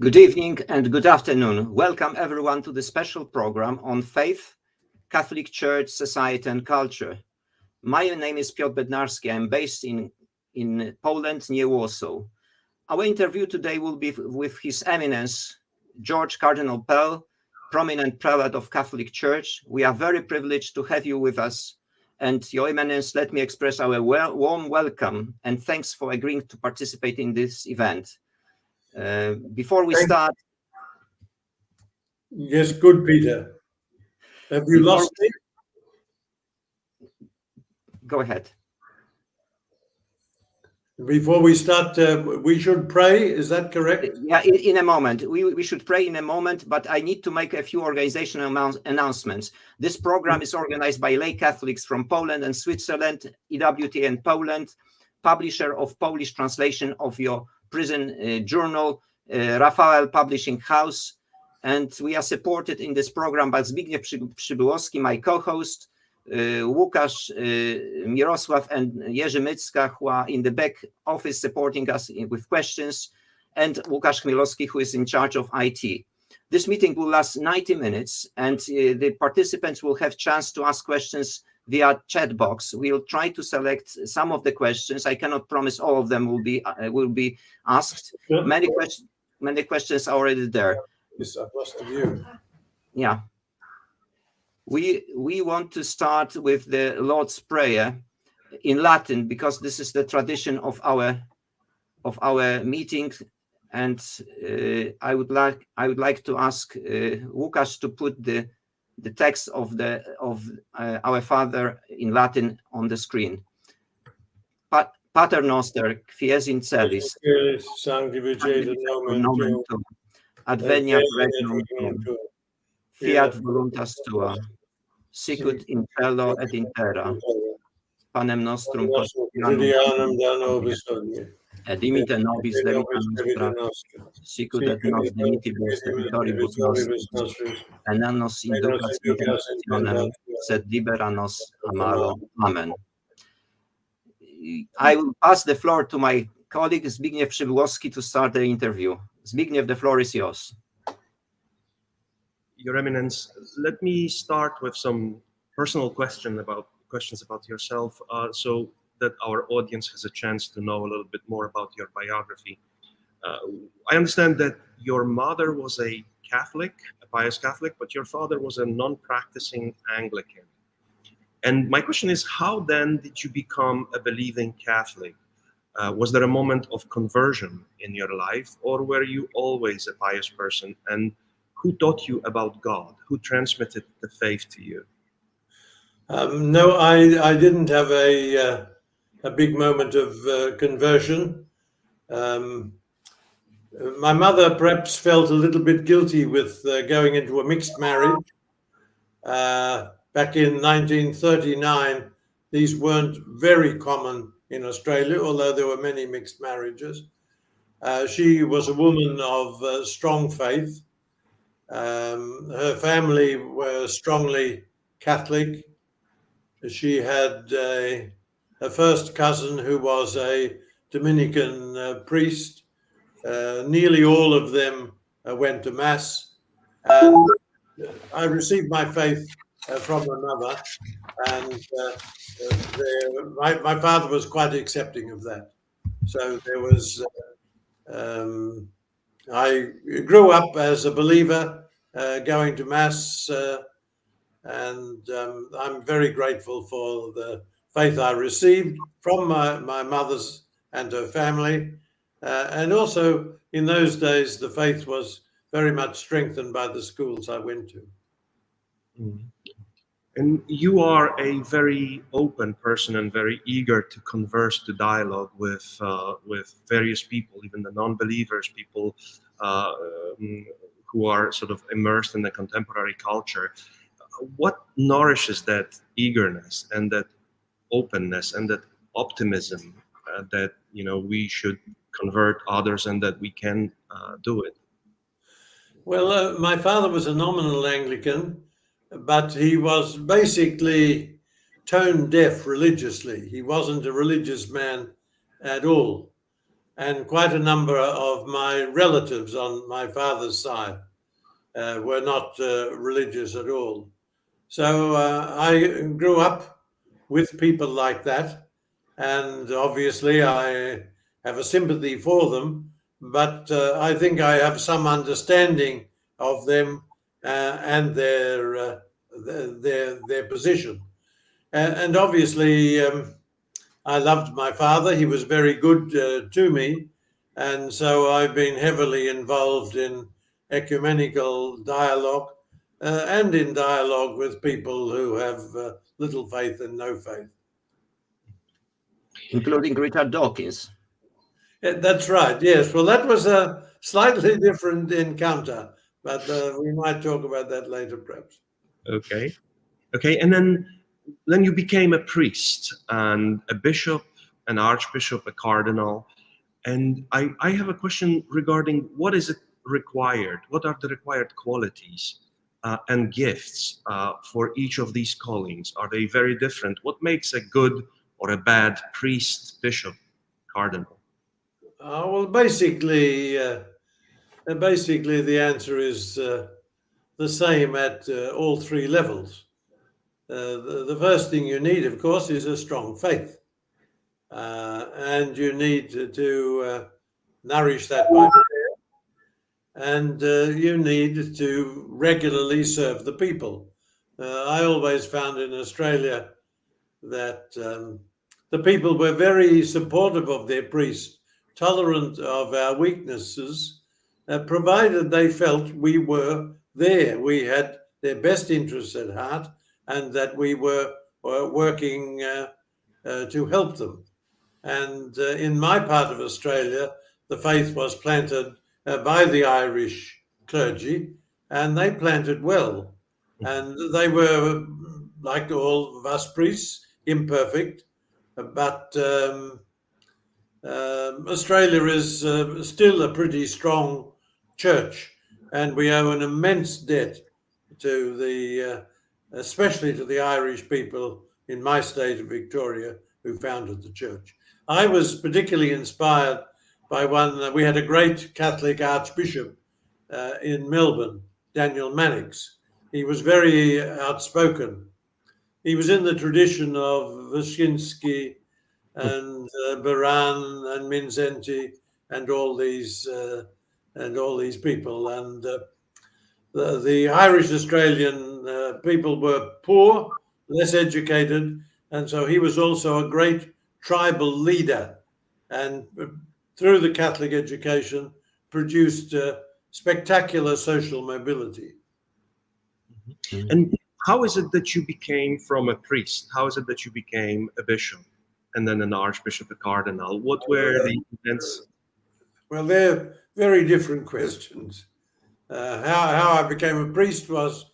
Good evening and good afternoon. Welcome everyone to the special program on faith, Catholic Church, society and culture. My name is Piotr Bednarski. I'm based in Poland, near Warsaw. Our interview today will be with His Eminence George Cardinal Pell, prominent prelate of Catholic Church. We are very privileged to have you with us. And Your Eminence, let me express our warm welcome and thanks for agreeing to participate in this event. Before we start... Yes, good, Peter. Have you lost me? Go ahead. Before we start, we should pray. Is that correct? Yeah, in a moment. We should pray in a moment, but I need to make a few organizational announcements. This program is organized by lay Catholics from Poland and Switzerland, EWTN Poland, publisher of Polish translation of your prison journal, Rafael Publishing House, and we are supported in this program by Zbigniew Przybyłowski, my co-host, Łukasz, Mirosław, and Jerzy Mycka, who are in the back office supporting us with questions, and Łukasz Chmielowski, who is in charge of IT. This meeting will last 90 minutes, and the participants will have chance to ask questions via chat box. We'll try to select some of the questions. I cannot promise all of them will be asked. Many questions are already there. Yes, I've lost the view. Yeah. We want to start with the Lord's Prayer in Latin, because this is the tradition of our meeting, and I would like to ask Łukasz to put the text of our Father in Latin on the screen. Pater noster, qui es in celis, sanctificetur nomen tuum, adveniat regnum tuum, fiat voluntas tua, sicut in cielo et in terra. Panem nostrum quotidianum da nobis hodie, et dimite nobis debita nostra, sicut et nos dimittimus debitoribus nostris, et non nos inducas in tentationem, sed libera nos a malo. Amen. I will pass the floor to my colleague Zbigniew Przybyłowski to start the interview. Zbigniew, the floor is yours. Your Eminence, let me start with some personal questions about yourself, so that our audience has a chance to know a little bit more about your biography. I understand that your mother was a Catholic, a pious Catholic, but your father was a non-practicing Anglican. And my question is, how then did you become a believing Catholic? Was there a moment of conversion in your life, or were you always a pious person? And who taught you about God? Who transmitted the faith to you? No, I didn't have a big moment of conversion. My mother perhaps felt a little bit guilty with going into a mixed marriage. Back in 1939, these weren't very common in Australia, although there were many mixed marriages. She was a woman of strong faith. Her family were strongly Catholic. She had a first cousin who was a Dominican priest. Nearly all of them went to Mass. And I received my faith from my mother, and my father was quite accepting of that. So there was, I grew up as a believer, going to Mass, and I'm very grateful for the faith I received from my mother's and her family. And also in those days, the faith was very much strengthened by the schools I went to. Mm-hmm. And you are a very open person and very eager to converse, to dialogue with various people, even the non-believers, people who are sort of immersed in the contemporary culture. What nourishes that eagerness and that openness and that optimism that we should convert others and that we can do it? Well, my father was a nominal Anglican, but he was basically tone deaf religiously. He wasn't a religious man at all. and quite a number of my relatives on my father's side were not religious at all. So I grew up with people like that, and obviously I have a sympathy for them, but I think I have some understanding of them and their position. And obviously, I loved my father. He was very good to me, and so I've been heavily involved in ecumenical dialogue and in dialogue with people who have little faith and no faith. Including Richard Dawkins. That's right, yes. Well, that was a slightly different encounter, but we might talk about that later, perhaps. Okay. And then you became a priest and a bishop, an archbishop, a cardinal. And I have a question regarding what is it required? What are the required qualities and gifts for each of these callings? Are they very different? What makes a good or a bad priest, bishop, cardinal? Well, basically, the answer is the same at all three levels. The first thing you need, of course, is a strong faith. And you need to nourish that by prayer. And you need to regularly serve the people. I always found in Australia that the people were very supportive of their priests, tolerant of our weaknesses, provided they felt we were there. We had their best interests at heart, and that we were working to help them. And in my part of Australia, the faith was planted by the Irish clergy, and they planted well. And they were, like all of us priests, imperfect, but Australia is still a pretty strong church, and we owe an immense debt to the, especially to the Irish people in my state of Victoria, who founded the church. I was particularly inspired by one. We had a great Catholic Archbishop in Melbourne, Daniel Mannix. He was very outspoken. He was in the tradition of Wyszynski and Baran and Minzenti and all these people. And the Irish Australian people were poor, less educated, and so he was also a great tribal leader, and through the Catholic education produced spectacular social mobility. And how is it that you became from a priest? How is it that you became a bishop and then an archbishop, a cardinal? What were the events? Well, they're very different questions. How I became a priest was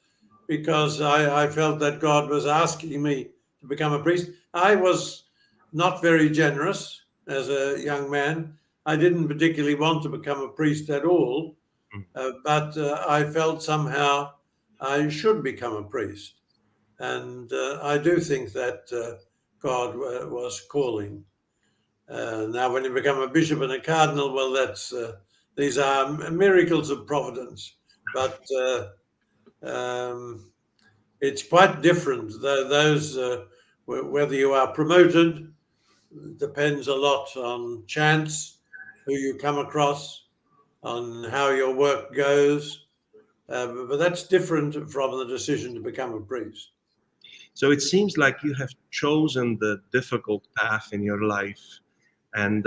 because I felt that God was asking me to become a priest. I was not very generous as a young man. I didn't particularly want to become a priest at all, but I felt somehow I should become a priest. And I do think that God was calling. Now, when you become a bishop and a cardinal, well, that's these are miracles of providence. But it's quite different. Those, whether you are promoted, depends a lot on chance, who you come across, on how your work goes. But that's different from the decision to become a priest. So it seems like you have chosen the difficult path in your life, and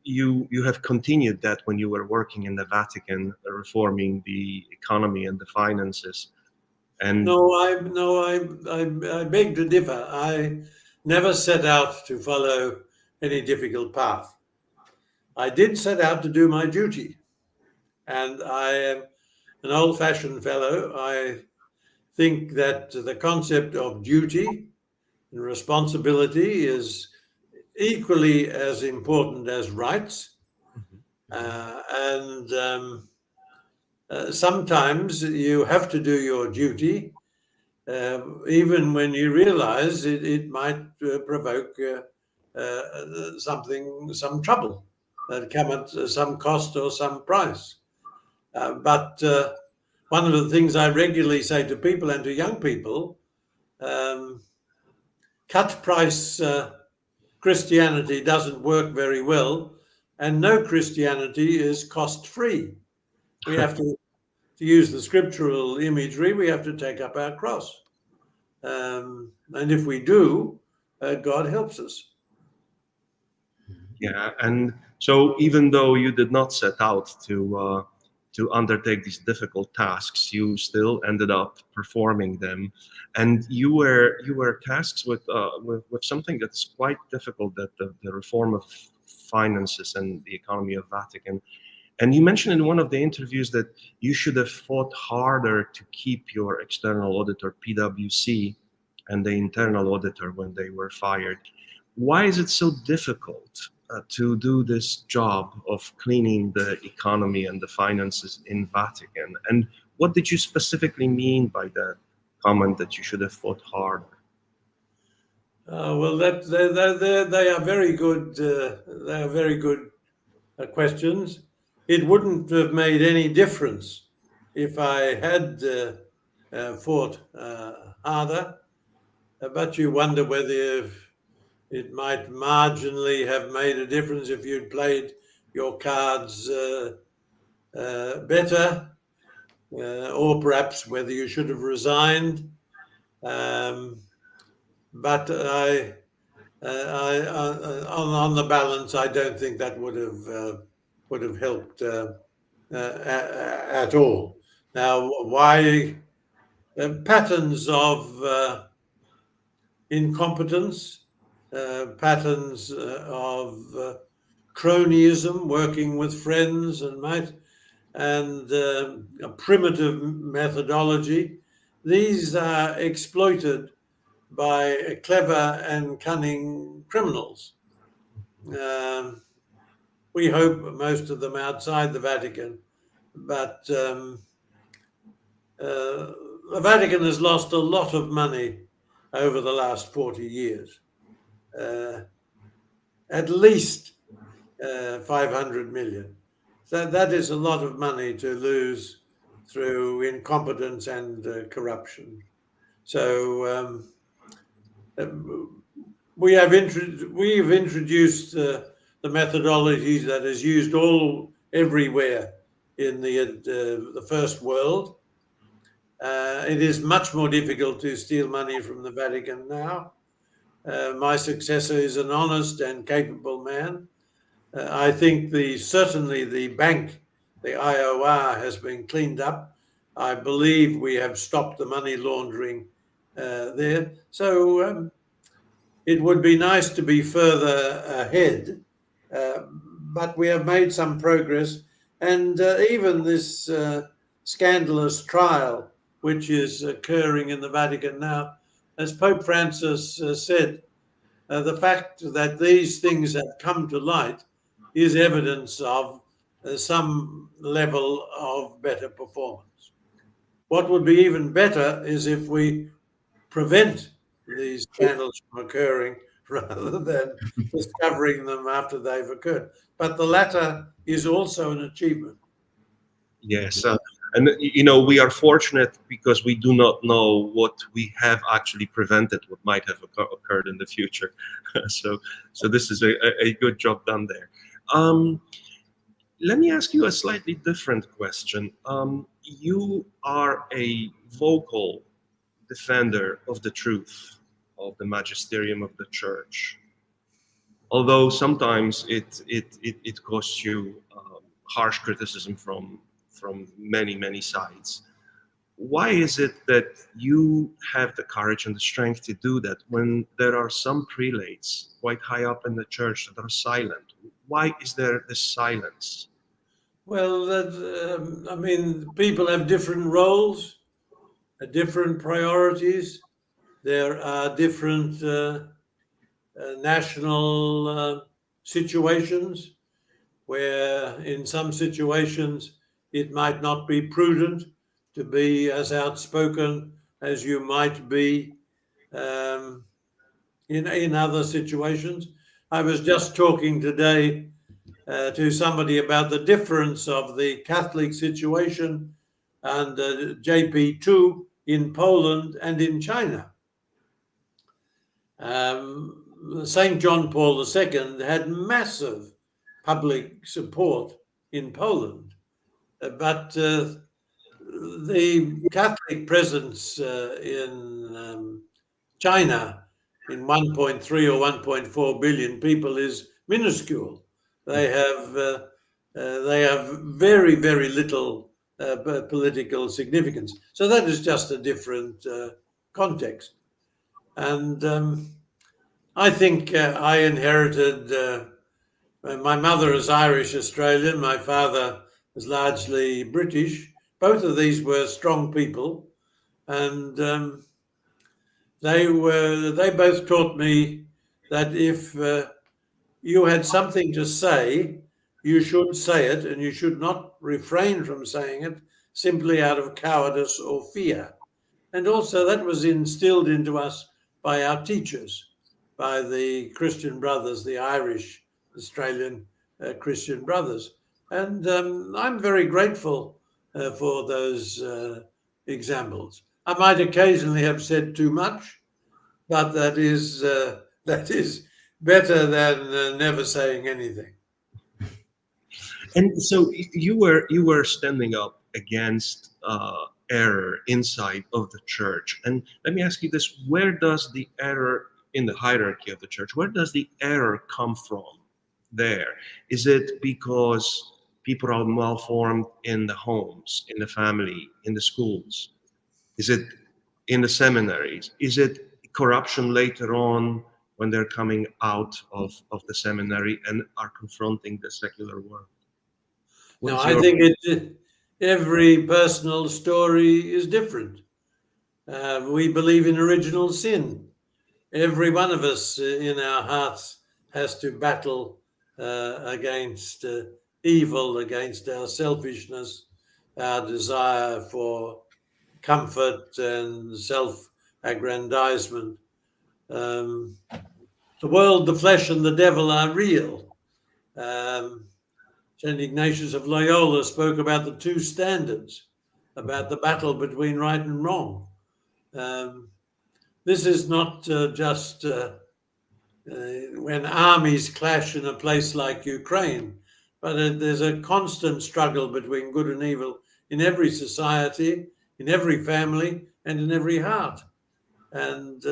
you have continued that when you were working in the Vatican, reforming the economy and the finances. And No, I beg to differ. I never set out to follow any difficult path. I did set out to do my duty, and I am an old-fashioned fellow. I think that the concept of duty and responsibility is equally as important as rights. Sometimes you have to do your duty, even when you realize it might provoke some trouble. that come at some cost or some price. But one of the things I regularly say to people and to young people, cut price Christianity doesn't work very well, and no Christianity is cost-free. We have to use the scriptural imagery, we have to take up our cross. And if we do, God helps us. Yeah, and so even though you did not set out to undertake these difficult tasks, you still ended up performing them, and you were tasked with something that's quite difficult, that the reform of finances and the economy of Vatican. And you mentioned in one of the interviews that you should have fought harder to keep your external auditor, PwC, and the internal auditor when they were fired. Why is it so difficult to do this job of cleaning the economy and the finances in Vatican? And what did you specifically mean by that comment that you should have fought harder? Well, they are very good. They are very good questions. It wouldn't have made any difference if I had fought harder, but you wonder whether it might marginally have made a difference if you'd played your cards better, or perhaps whether you should have resigned. But on the balance, I don't think that would have helped at all. Now, why patterns of incompetence, patterns of cronyism, working with friends and a primitive methodology, these are exploited by clever and cunning criminals. We hope most of them outside the Vatican, but the Vatican has lost a lot of money over the last 40 years, at least 500 million. So that is a lot of money to lose through incompetence and corruption. So we've introduced the methodologies that is used everywhere in the first world. It is much more difficult to steal money from the Vatican now. My successor is an honest and capable man. I think certainly the bank, the IOR, has been cleaned up. I believe we have stopped the money laundering there. So it would be nice to be further ahead, but we have made some progress. And even this scandalous trial, which is occurring in the Vatican now, as Pope Francis said, the fact that these things have come to light is evidence of some level of better performance. What would be even better is if we prevent these scandals from occurring rather than discovering them after they've occurred. But the latter is also an achievement. Yes, and we are fortunate because we do not know what we have actually prevented, what might have occurred in the future. So this is a good job done there. Let me ask you a slightly different question. You are a vocal defender of the truth of the Magisterium of the Church, although sometimes it costs you harsh criticism from many sides. Why is it that you have the courage and the strength to do that when there are some prelates quite high up in the church that are silent? Why is there this silence? Well, people have different roles, different priorities. There are different national situations where in some situations it might not be prudent to be as outspoken as you might be in other situations. I was just talking today to somebody about the difference of the Catholic situation under JP2 in Poland and in China. St. John Paul II had massive public support in Poland, but the Catholic presence in China in 1.3 or 1.4 billion people is minuscule. They have very, very little political significance. So that is just a different context. And I think I inherited, my mother is Irish Australian, my father was largely British. Both of these were strong people, and they both taught me that if you had something to say, you should say it, and you should not refrain from saying it simply out of cowardice or fear. And also that was instilled into us by our teachers, by the Christian brothers, the Irish Australian Christian brothers. And I'm very grateful for those examples. I might occasionally have said too much, but that is better than never saying anything. And so you were standing up against error inside of the church. And let me ask you this: where does the error in the hierarchy of the church, where does the error come from there? Is it because people are malformed in the homes, in the family, in the schools? Is it in the seminaries? Is it corruption later on when they're coming out of the seminary and are confronting the secular world? No, I think every personal story is different. We believe in original sin. Every one of us in our hearts has to battle against evil, against our selfishness, our desire for comfort and self-aggrandizement. The world, the flesh, and the devil are real. St. Ignatius of Loyola spoke about the two standards, about the battle between right and wrong. This is not just when armies clash in a place like Ukraine, but there's a constant struggle between good and evil in every society, in every family, and in every heart. And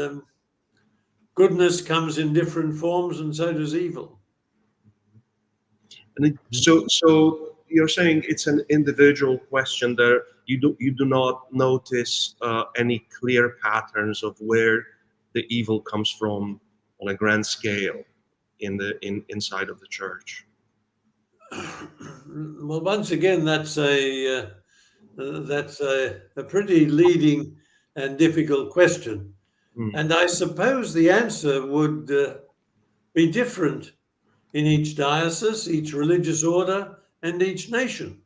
goodness comes in different forms, and so does evil. And so you're saying it's an individual question there. You do not notice any clear patterns of where the evil comes from on a grand scale inside of the church. Well, once again, that's a pretty leading and difficult question, and I suppose the answer would be different in each diocese, each religious order, and each nation.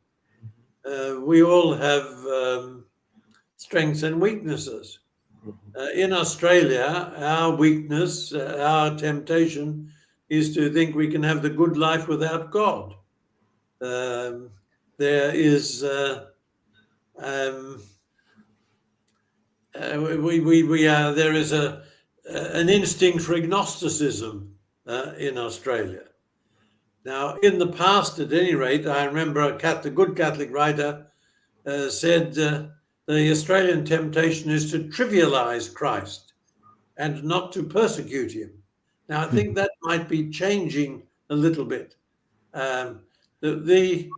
We all have strengths and weaknesses. In Australia, our weakness, our temptation is to think we can have the good life without God. There is there is an instinct for agnosticism in Australia. Now, in the past, at any rate, I remember a good Catholic writer said the Australian temptation is to trivialize Christ and not to persecute him. Now, I think that might be changing a little bit. The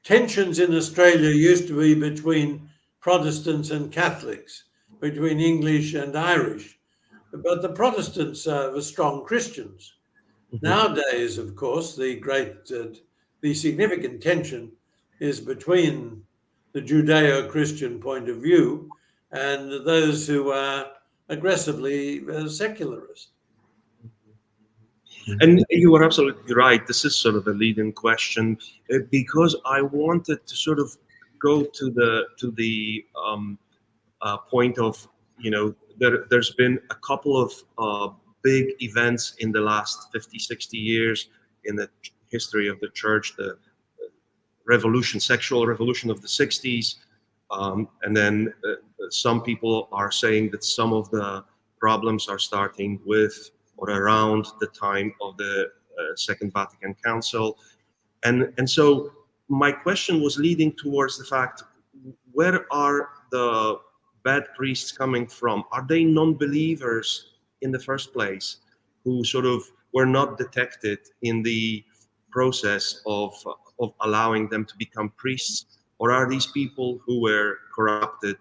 tensions in Australia used to be between Protestants and Catholics, between English and Irish, but the Protestants were strong Christians. Nowadays, of course, the significant tension is between the Judeo-Christian point of view and those who are aggressively secularist. And you are absolutely right. This is sort of a leading question because I wanted to sort of go to the point of, there's been a couple of big events in the last 50, 60 years in the history of the church, the revolution, sexual revolution of the 60s. And then some people are saying that some of the problems are starting with or around the time of the Second Vatican Council. And so my question was leading towards the fact, where are the bad priests coming from? Are they non-believers in the first place who sort of were not detected in the process of allowing them to become priests? Or are these people who were corrupted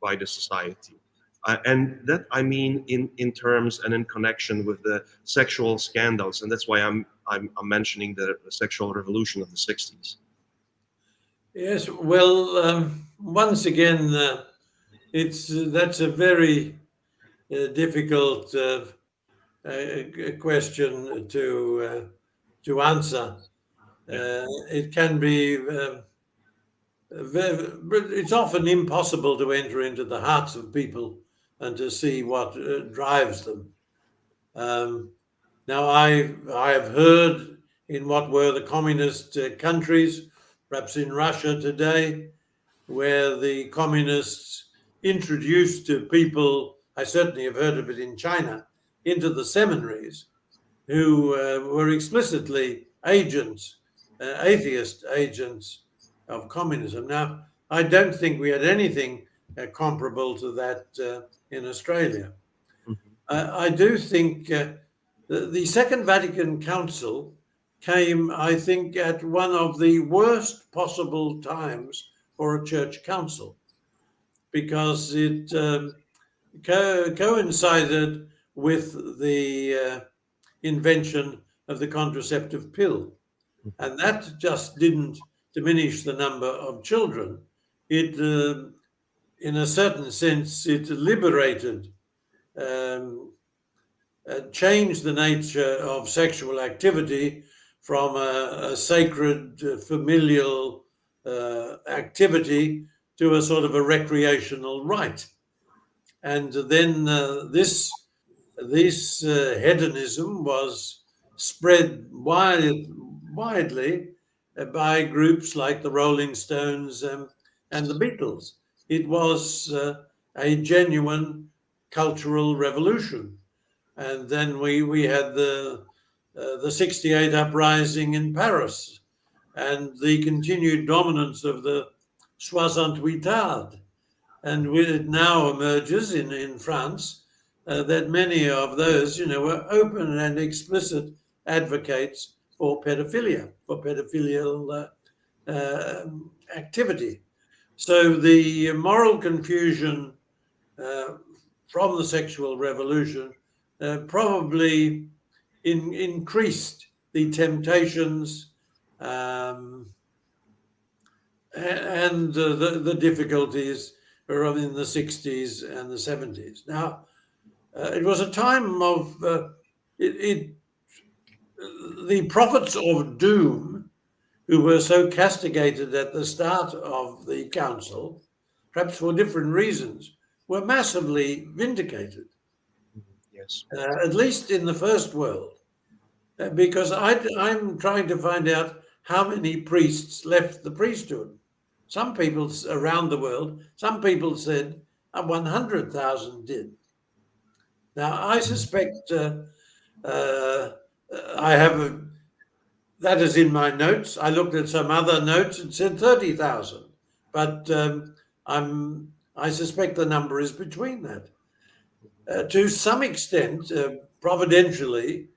by the society? And that I mean in terms and in connection with the sexual scandals, and that's why I'm mentioning the sexual revolution of the 60s. Yes, well, once again, that's a very difficult question to answer. It can be. It's often impossible to enter into the hearts of people and to see what drives them. Now, I have heard in what were the communist countries, perhaps in Russia today, where the communists introduced to people, I certainly have heard of it in China, into the seminaries, who were explicitly agents, atheist agents of communism. Now, I don't think we had anything comparable to that in Australia. I do think the Second Vatican Council came, I think, at one of the worst possible times for a church council, because it coincided with the invention of the contraceptive pill. And that just didn't diminish the number of children. It, in a certain sense, it liberated, changed the nature of sexual activity from a sacred familial activity to a sort of a recreational rite. And then this hedonism was spread widely by groups like the Rolling Stones and the Beatles. It was a genuine cultural revolution. And then we had the 68 uprising in Paris and the continued dominance of the 68. And it now emerges in France that many of those, were open and explicit advocates for pedophilia, for pedophilial activity. So the moral confusion from the sexual revolution probably increased the temptations and the difficulties in the 60s and the 70s. Now, it was a time of the prophets of doom, who were so castigated at the start of the council, perhaps for different reasons, were massively vindicated. Yes. At least in the first world, because I'm trying to find out how many priests left the priesthood. Some people around the world, some people said 100,000 did. Now, I suspect I have that is in my notes. I looked at some other notes and said 30,000, but I suspect the number is between that. To some extent, providentially,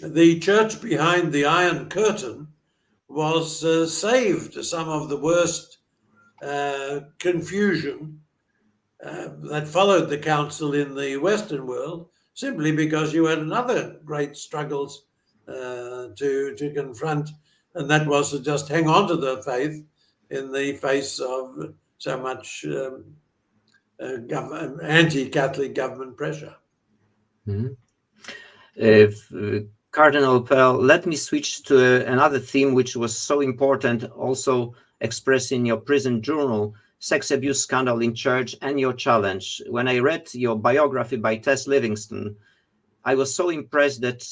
the church behind the Iron Curtain was saved some of the worst confusion that followed the council in the Western world, simply because you had another great struggles to confront, and that was to just hang on to the faith in the face of so much anti-Catholic government pressure. Cardinal Pell, let me switch to another theme which was so important, also expressed in your prison journal, sex abuse scandal in church and your challenge. When I read your biography by Tess Livingston, I was so impressed that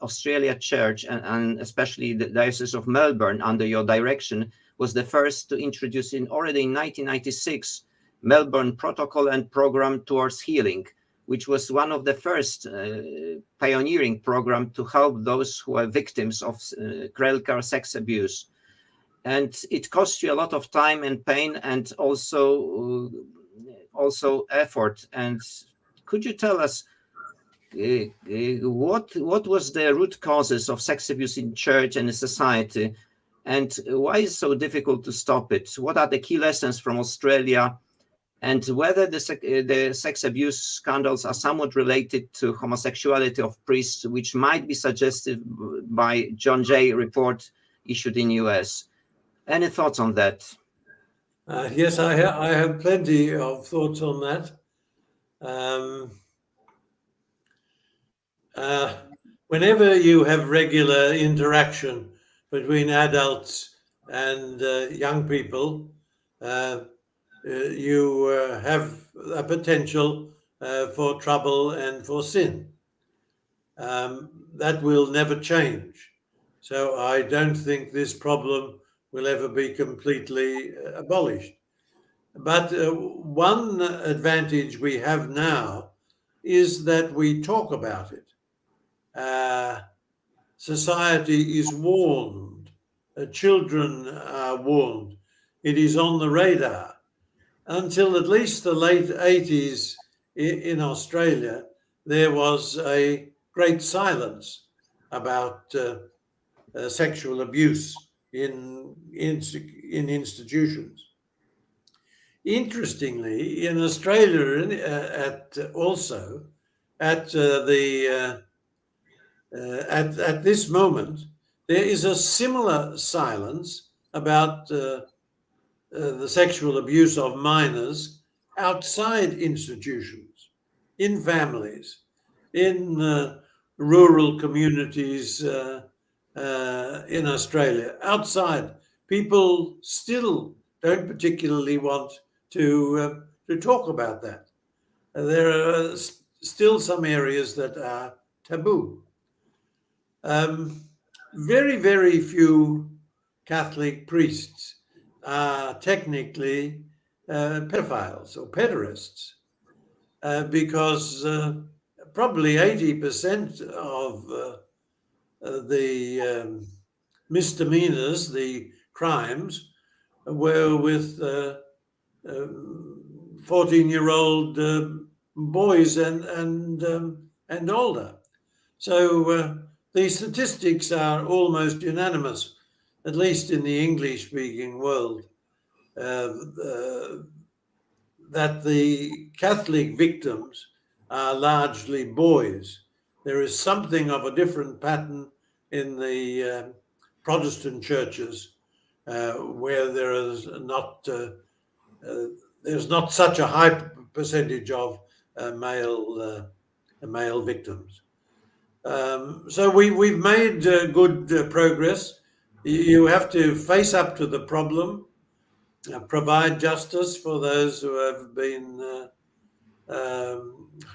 Australia Church and especially the Diocese of Melbourne under your direction was the first to introduce already in 1996 Melbourne Protocol and Program Towards Healing, which was one of the first pioneering program to help those who are victims of clerical sex abuse. And it costs you a lot of time and pain and also effort. And could you tell us what was the root causes of sex abuse in church and in society, and why is it so difficult to stop it? What are the key lessons from Australia, and whether the sex abuse scandals are somewhat related to homosexuality of priests, which might be suggested by John Jay report issued in US? Any thoughts on that? Yes, I have plenty of thoughts on that. Whenever you have regular interaction between adults and young people, you have a potential for trouble and for sin. That will never change. So I don't think this problem will ever be completely abolished. But one advantage we have now is that we talk about it. Society is warned. Children are warned. It is on the radar. Until at least the late 80s in Australia, there was a great silence about sexual abuse in institutions. Interestingly, in Australia, at this moment, there is a similar silence about the sexual abuse of minors outside institutions, in families, in rural communities in Australia. Outside, people still don't particularly want to talk about that. There are still some areas that are taboo. Very, very few Catholic priests are technically pedophiles or pederasts, because probably 80% of the misdemeanors, the crimes, were with 14-year-old boys and older. So the statistics are almost unanimous, at least in the English-speaking world, that the Catholic victims are largely boys. There is something of a different pattern in the Protestant churches, where there is there's not such a high percentage of male victims. So we've made good progress. You have to face up to the problem, provide justice for those who have been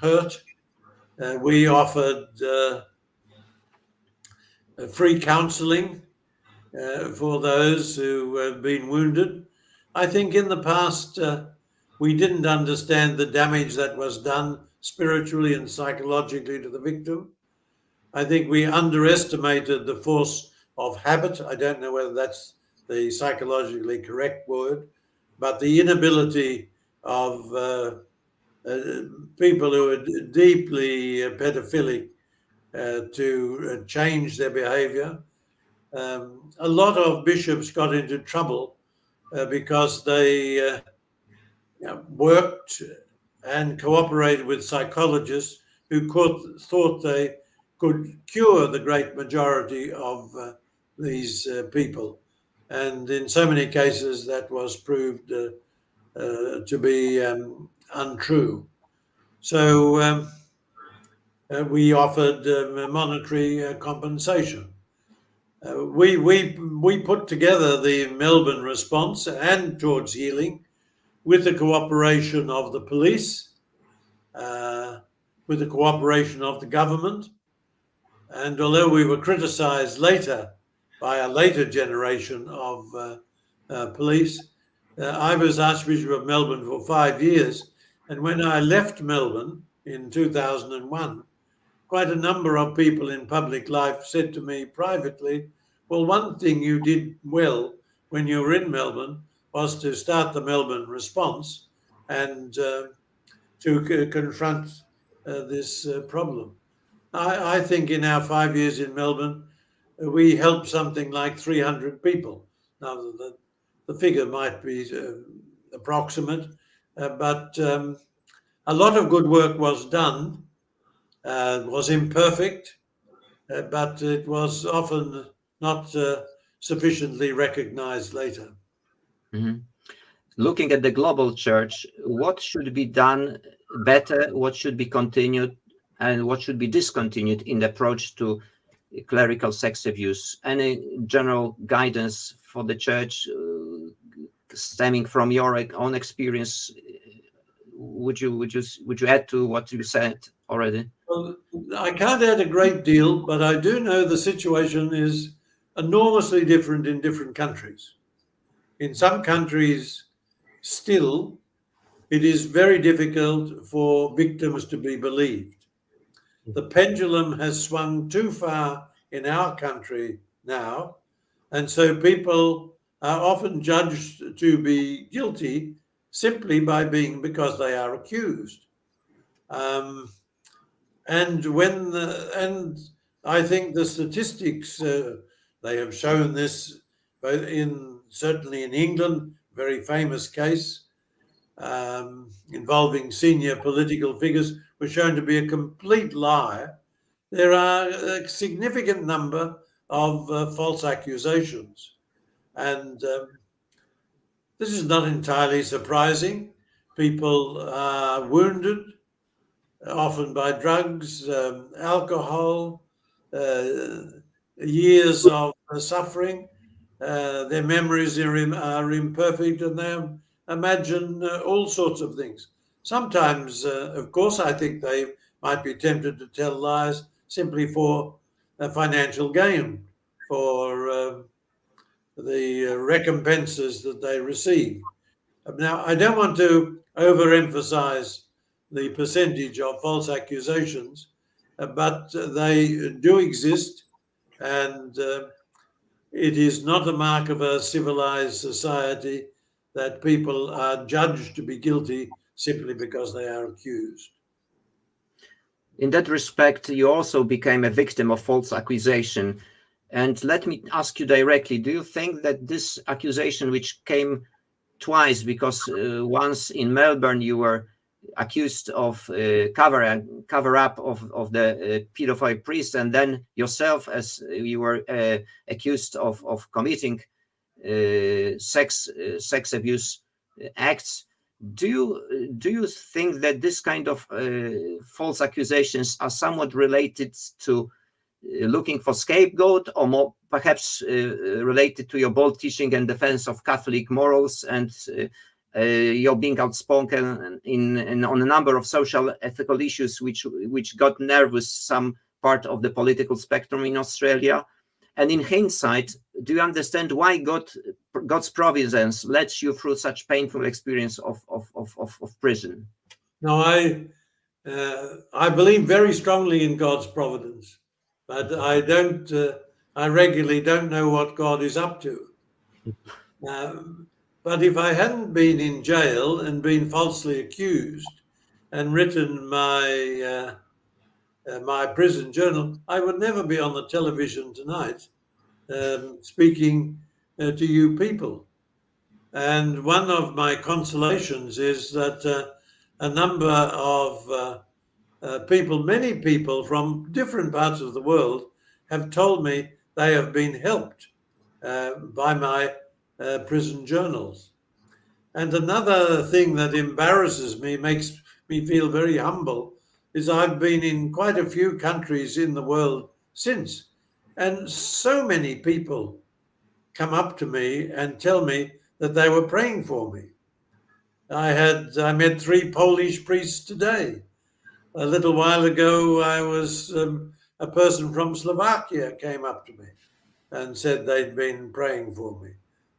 hurt. We offered free counselling for those who have been wounded. I think in the past we didn't understand the damage that was done spiritually and psychologically to the victim. I think we underestimated the force of habit. I don't know whether that's the psychologically correct word, but the inability of people who are deeply pedophilic to change their behavior. A lot of bishops got into trouble because they worked and cooperated with psychologists who thought they could cure the great majority of these people. And in so many cases, that was proved to be untrue. So we offered monetary compensation. We put together the Melbourne response and towards healing with the cooperation of the police, with the cooperation of the government. And although we were criticized later by a later generation of police, I was Archbishop of Melbourne for 5 years. And when I left Melbourne in 2001, quite a number of people in public life said to me privately, well, one thing you did well when you were in Melbourne was to start the Melbourne response and to confront this problem. I think in our 5 years in Melbourne, we helped something like 300 people. Now, the figure might be approximate, but a lot of good work was done, was imperfect, but it was often not sufficiently recognized later. Mm-hmm. Looking at the global church, what should be done better, what should be continued, and what should be discontinued in the approach to clerical sex abuse? Any general guidance for the church stemming from your own experience? Would you add to what you said already? Well, I can't add a great deal, but I do know the situation is enormously different in different countries. In some countries, still, it is very difficult for victims to be believed. The pendulum has swung too far in our country now, and so people are often judged to be guilty simply because they are accused. And I think the statistics they have shown this, both certainly in England, very famous case involving senior political figures, was shown to be a complete lie. There are a significant number of false accusations, and this is not entirely surprising. People are wounded, often by drugs, alcohol, years of suffering. Their memories are imperfect, and they imagine all sorts of things. Sometimes, of course, I think they might be tempted to tell lies simply for financial gain, for the recompenses that they receive. Now, I don't want to overemphasize the percentage of false accusations, but they do exist, and it is not a mark of a civilized society that people are judged to be guilty simply because they are accused. In that respect, you also became a victim of false accusation. And let me ask you directly, do you think that this accusation, which came twice, because once in Melbourne you were accused of cover-up of the pedophile priest, and then yourself, as you were accused of committing sex abuse acts, do you think that this kind of false accusations are somewhat related to looking for scapegoat, or more perhaps related to your bold teaching and defense of Catholic morals, and your being outspoken on a number of social ethical issues which got nervous some part of the political spectrum in Australia? And in hindsight, do you understand why God's providence led you through such painful experience of prison? No, I believe very strongly in God's providence, but I regularly don't know what God is up to. But if I hadn't been in jail and been falsely accused and written my prison journal, I would never be on the television tonight speaking to you people. And one of my consolations is that a number of people, many people from different parts of the world, have told me they have been helped by my prison journals. And another thing that embarrasses me, makes me feel very humble, is I've been in quite a few countries in the world since, and so many people come up to me and tell me that they were praying for me. I met 3 Polish priests today. a little while ago, I was a person from Slovakia came up to me and said they'd been praying for me.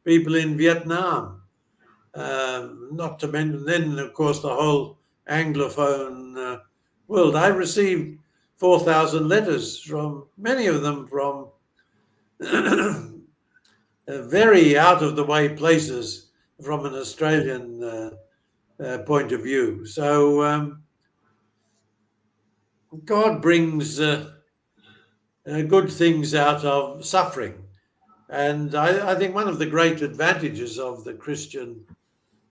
People in Vietnam, not to mention then, of course, the whole Anglophone world. I received 4,000 letters from many of them from very out of the way places from an Australian point of view. So God brings good things out of suffering. And I think one of the great advantages of the Christian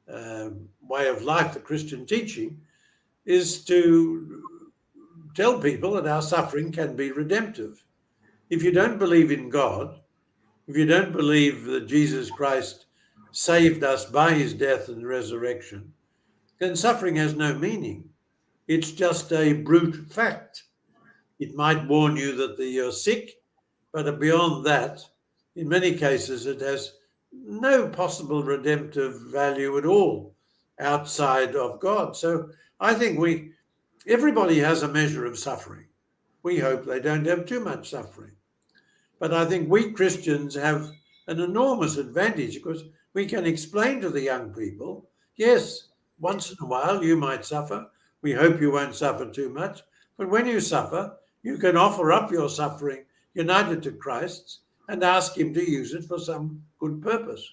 way of life, the Christian teaching, is to tell people that our suffering can be redemptive. If you don't believe in God, if you don't believe that Jesus Christ saved us by his death and resurrection, then suffering has no meaning. It's just a brute fact. It might warn you that you're sick, but beyond that, in many cases, it has no possible redemptive value at all outside of God. So I think everybody has a measure of suffering. We hope they don't have too much suffering. But I think we Christians have an enormous advantage because we can explain to the young people, yes, once in a while you might suffer. We hope you won't suffer too much. But when you suffer, you can offer up your suffering united to Christ's and ask him to use it for some good purpose.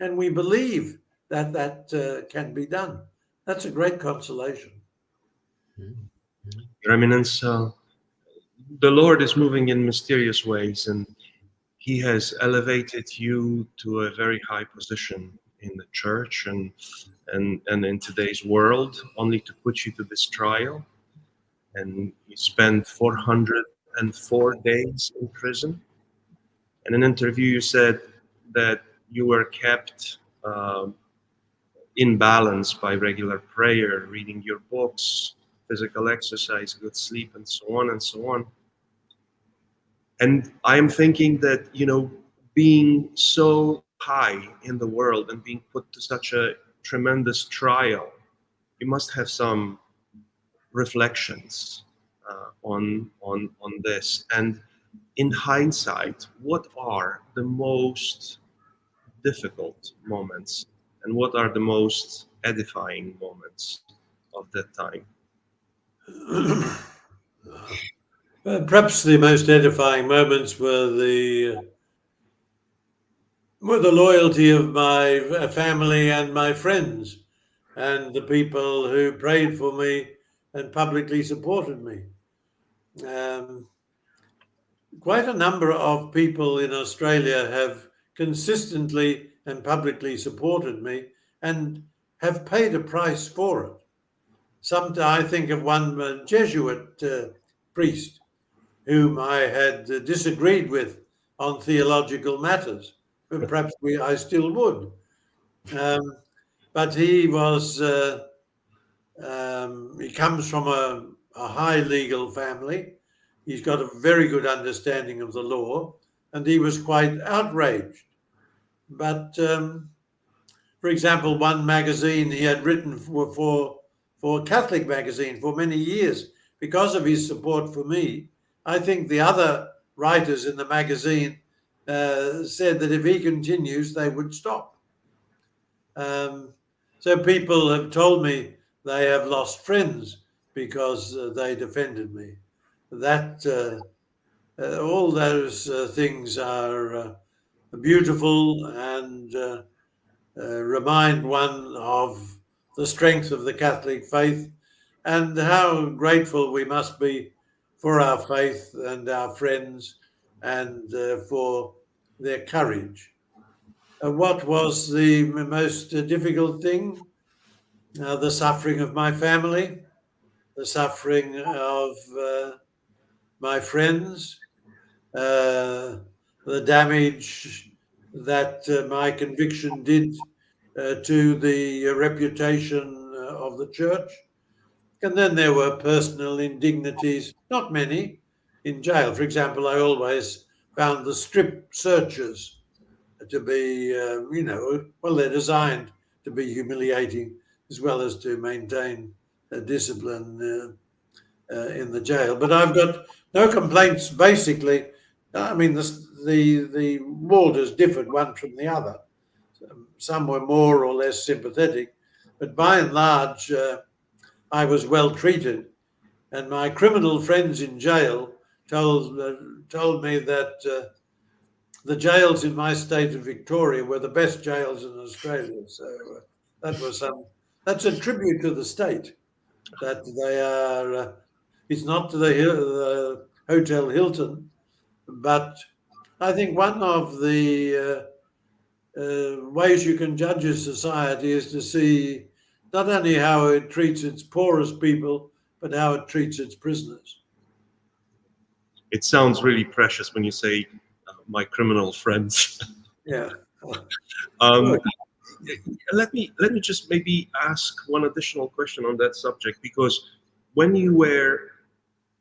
And we believe that that can be done. That's a great consolation. Your Eminence, the Lord is moving in mysterious ways, and he has elevated you to a very high position in the church and in today's world, only to put you to this trial. And you spent 404 days in prison. In an interview, you said that you were kept in balance by regular prayer, reading your books, physical exercise, good sleep, and so on and so on. And I'm thinking that, being so high in the world and being put to such a tremendous trial, you must have some reflections on this. And in hindsight, what are the most difficult moments and what are the most edifying moments of that time? Perhaps the most edifying moments were the loyalty of my family and my friends and the people who prayed for me and publicly supported me. Quite a number of people in Australia have consistently and publicly supported me and have paid a price for it. I think of one Jesuit priest whom I had disagreed with on theological matters, but perhaps I still would. But he comes from a high legal family. He's got a very good understanding of the law, and he was quite outraged. But, for example, one magazine he had written for a Catholic magazine for many years, because of his support for me, I think the other writers in the magazine said that if he continues, they would stop. So people have told me they have lost friends because they defended me. That all those things are beautiful and remind one of the strength of the Catholic faith and how grateful we must be for our faith and our friends and for their courage. What was the most difficult thing? The suffering of my family, the suffering of my friends, the damage that my conviction did to the reputation of the church. And then there were personal indignities, not many, in jail. For example, I always found the strip searches to be, they're designed to be humiliating as well as to maintain discipline. in the jail. But I've got no complaints. Basically, I mean, the warders differed one from the other. Some were more or less sympathetic, but by and large, I was well treated. And my criminal friends in jail told me that the jails in my state of Victoria were the best jails in Australia. So that's a tribute to the state, that they are. It's not to the Hotel Hilton, but I think one of the ways you can judge a society is to see not only how it treats its poorest people, but how it treats its prisoners. It sounds really precious when you say my criminal friends. Yeah. Let me just maybe ask one additional question on that subject, because when you were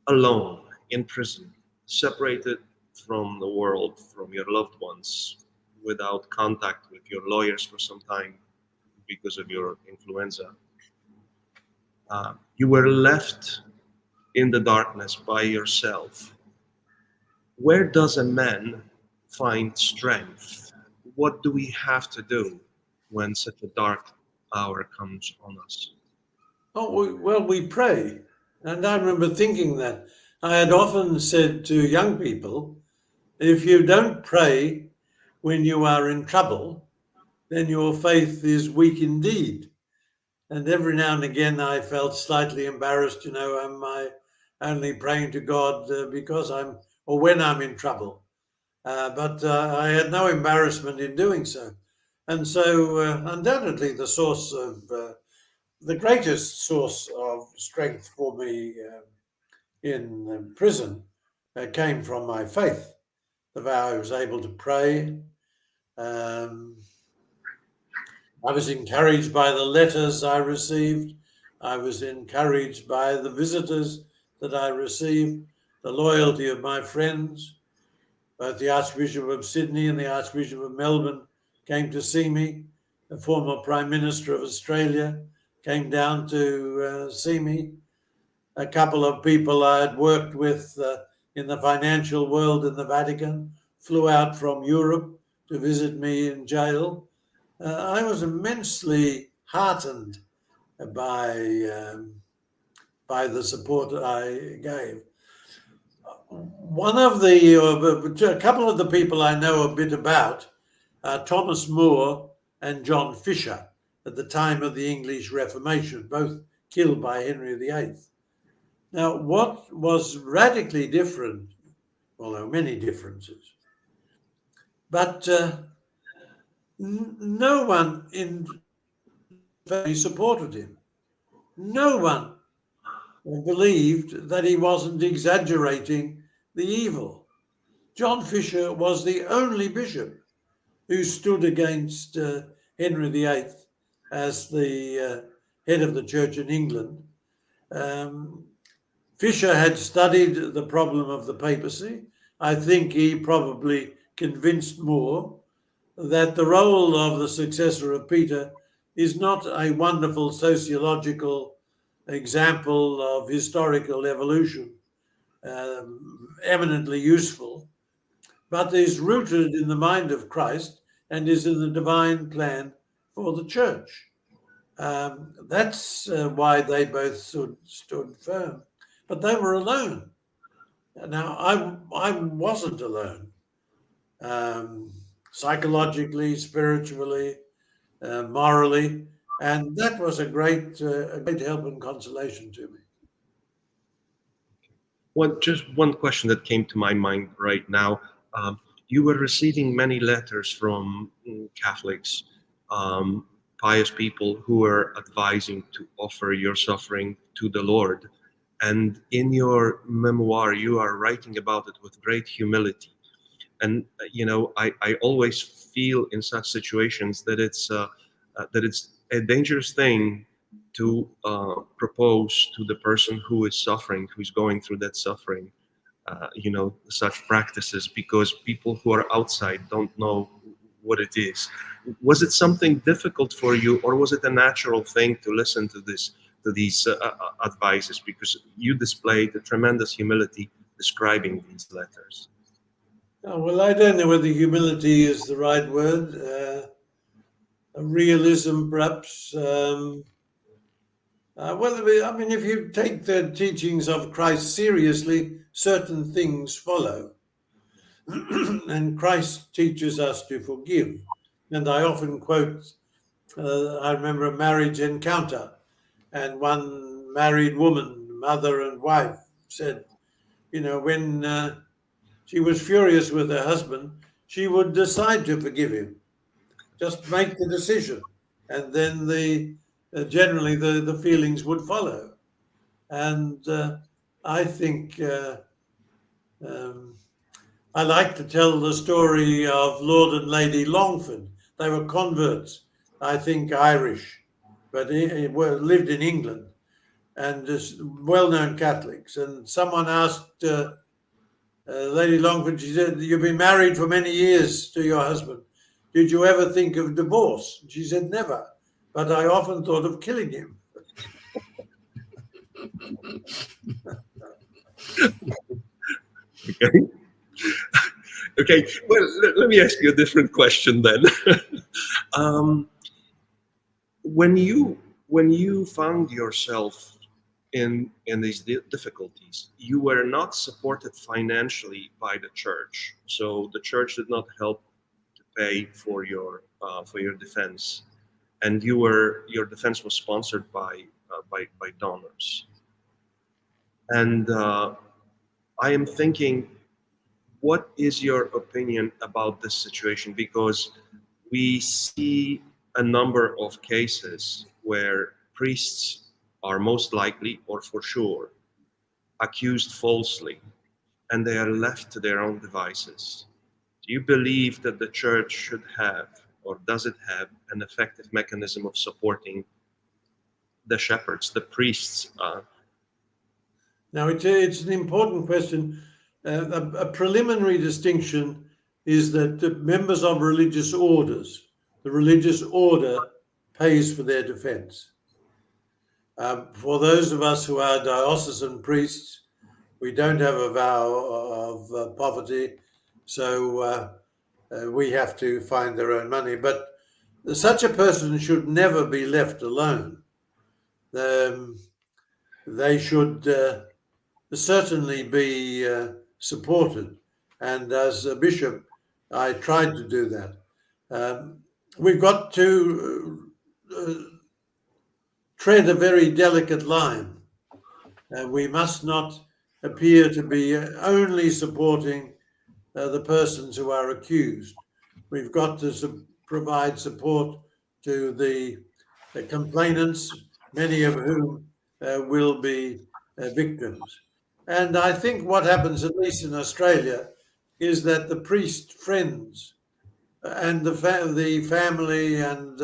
alone in prison, separated from the world, from your loved ones, without contact with your lawyers for some time because of your influenza, you were left in the darkness by yourself. Where does a man find strength? What do we have to do when such a dark hour comes on us? Oh, well, we pray. And I remember thinking that. I had often said to young people, if you don't pray when you are in trouble, then your faith is weak indeed. And every now and again I felt slightly embarrassed, am I only praying to God because when I'm in trouble? But I had no embarrassment in doing so. And so undoubtedly the greatest source of strength for me in prison came from my faith. The vow I was able to pray. I was encouraged by the letters I received. I was encouraged by the visitors that I received, the loyalty of my friends. Both the Archbishop of Sydney and the Archbishop of Melbourne came to see me. The former Prime Minister of Australia came down to see me. A couple of people I had worked with in the financial world in the Vatican flew out from Europe to visit me in jail. I was immensely heartened by the support I gave. A couple of the people I know a bit about are Thomas More and John Fisher at the time of the English Reformation, both killed by Henry VIII. Now, what was radically different, well, there were many differences, but no one in supported him. No one believed that he wasn't exaggerating the evil. John Fisher was the only bishop who stood against Henry VIII as the head of the church in England. Fisher had studied the problem of the papacy. I think he probably convinced More that the role of the successor of Peter is not a wonderful sociological example of historical evolution, eminently useful, but is rooted in the mind of Christ and is in the divine plan for the church. That's why they both stood firm. But they were alone. Now, I wasn't alone. Psychologically, spiritually, morally, and that was a great help and consolation to me. Just one question that came to my mind right now. You were receiving many letters from Catholics, pious people who were advising to offer your suffering to the Lord. And in your memoir, you are writing about it with great humility. And I always feel in such situations that it's a dangerous thing to propose to the person who is suffering, who's going through that suffering, such practices, because people who are outside don't know what it is. Was it something difficult for you, or was it a natural thing to listen to this these advices, because you displayed a tremendous humility describing these letters. Oh, well, I don't know whether humility is the right word. Realism, perhaps. Well, I mean, if you take the teachings of Christ seriously, certain things follow. And Christ teaches us to forgive. And I often quote, I remember a marriage encounter, and one married woman, mother and wife, said, you know, when she was furious with her husband, she would decide to forgive him. Just make the decision, and then generally the feelings would follow. And I think I like to tell the story of Lord and Lady Longford. They were converts, I think Irish, but lived in England, and just well-known Catholics. And someone asked Lady Longford, she said, "You've been married for many years to your husband. Did you ever think of divorce?" She said, "Never, but I often thought of killing him." Okay. Okay. Well, let me ask you a different question then. When you found yourself in these difficulties, you were not supported financially by the church, so the church did not help to pay for your defense, and your defense was sponsored by donors. And I am thinking, what is your opinion about this situation? Because we see a number of cases where priests are most likely, or for sure, accused falsely, and they are left to their own devices. Do you believe that the church should have, or does it have, an effective mechanism of supporting the shepherds, the priests? Now, it's an important question. A preliminary distinction is that the members of religious orders, the religious order pays for their defense. For those of us who are diocesan priests, we don't have a vow of poverty, so we have to find their own money. But such a person should never be left alone. They should certainly be supported. And as a bishop, I tried to do that. We've got to tread a very delicate line. We must not appear to be only supporting the persons who are accused. We've got to provide support to the complainants, many of whom will be victims. And I think what happens, at least in Australia, is that the priest friends and the family and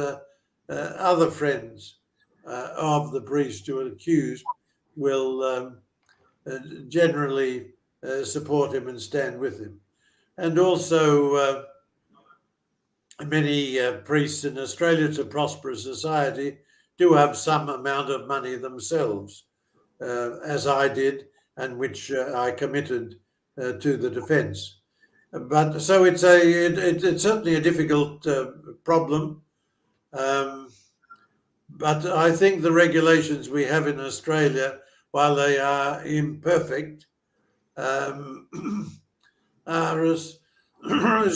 other friends of the priest who are accused will generally support him and stand with him. And also many priests in Australia, it's a prosperous society, do have some amount of money themselves, as I did, and which I committed to the defence. But so it's certainly a difficult problem. But I think the regulations we have in Australia, while they are imperfect, are as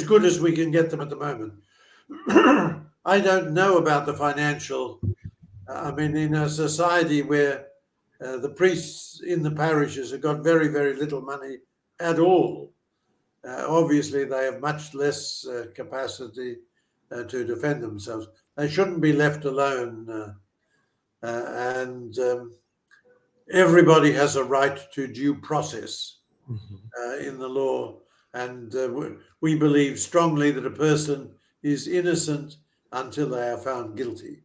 good as we can get them at the moment. I don't know about the financial. I mean, in a society where the priests in the parishes have got very, very little money at all, obviously they have much less capacity to defend themselves. They shouldn't be left alone, and everybody has a right to due process in the law, and we believe strongly that a person is innocent until they are found guilty.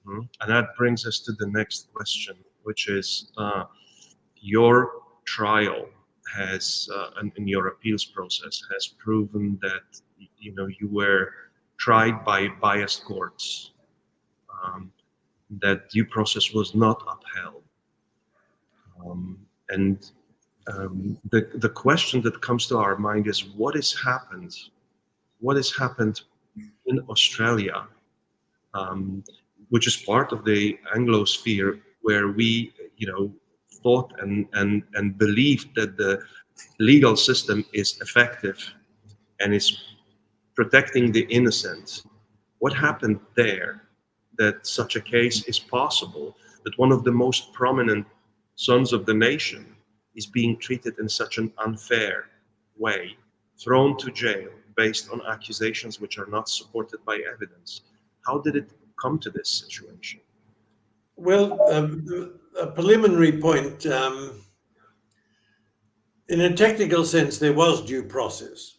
And that brings us to the next question, which is your trial has, in your appeals process, has proven that you were tried by biased courts. that due process was not upheld. The question that comes to our mind is what has happened in Australia, which is part of the Anglosphere, where we, thought and believed that the legal system is effective and is protecting the innocent. What happened there that such a case is possible, that one of the most prominent sons of the nation is being treated in such an unfair way, thrown to jail based on accusations which are not supported by evidence? How did it come to this situation? Well, a preliminary point, in a technical sense, there was due process.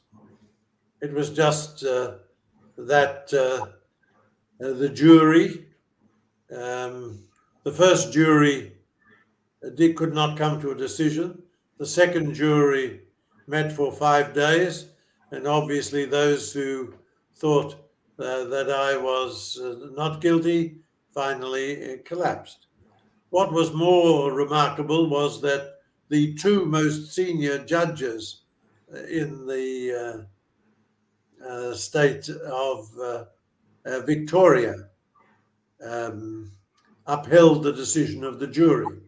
It was just that the jury, the first jury could not come to a decision. The second jury met for 5 days, and obviously those who thought that I was not guilty finally collapsed. What was more remarkable was that the two most senior judges in the state of Victoria upheld the decision of the jury.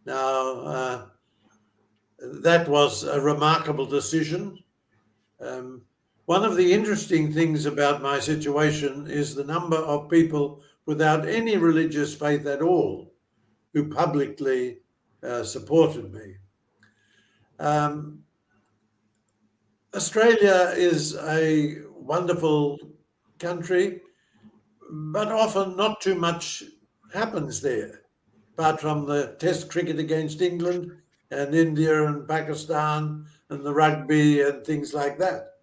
Now, that was a remarkable decision. One of the interesting things about my situation is the number of people without any religious faith at all who publicly supported me. Australia is a wonderful country, but often not too much happens there, apart from the Test cricket against England and India and Pakistan and the rugby and things like that.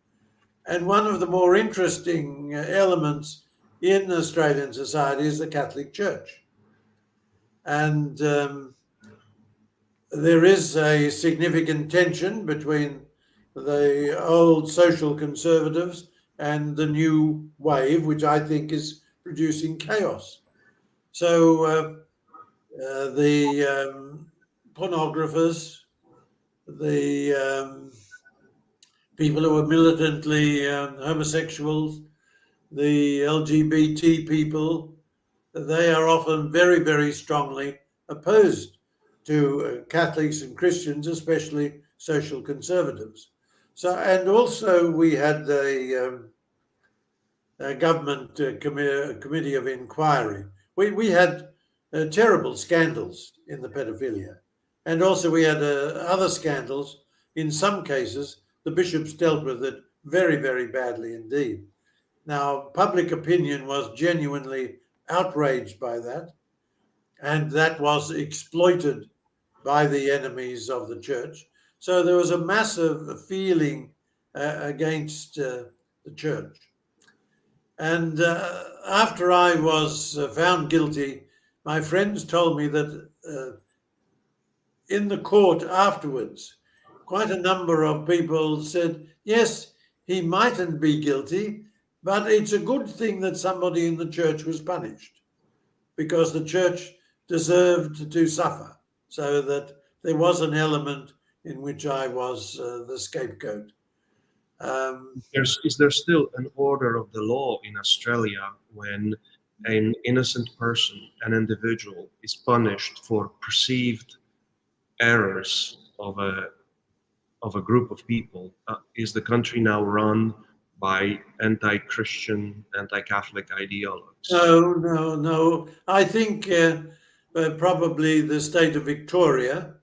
And one of the more interesting elements in Australian society is the Catholic Church. And there is a significant tension between the old social conservatives and the new wave, which I think is producing chaos. So the pornographers, the people who are militantly homosexuals, the LGBT people, they are often very, very strongly opposed to Catholics and Christians, especially social conservatives. So, and also we had a government committee of inquiry. We had terrible scandals in the pedophilia, and also we had other scandals. In some cases, the bishops dealt with it very, very badly indeed. Now, public opinion was genuinely outraged by that, and that was exploited by the enemies of the church. So there was a massive feeling against the church. And after I was found guilty, my friends told me that in the court afterwards, quite a number of people said, yes, he mightn't be guilty, but it's a good thing that somebody in the church was punished, because the church deserved to suffer, so that there was an element in which I was the scapegoat. Is there still an order of the law in Australia when an innocent person, an individual, is punished for perceived errors of a group of people? Is the country now run by anti-Christian, anti-Catholic ideologues? No. I think probably the state of Victoria,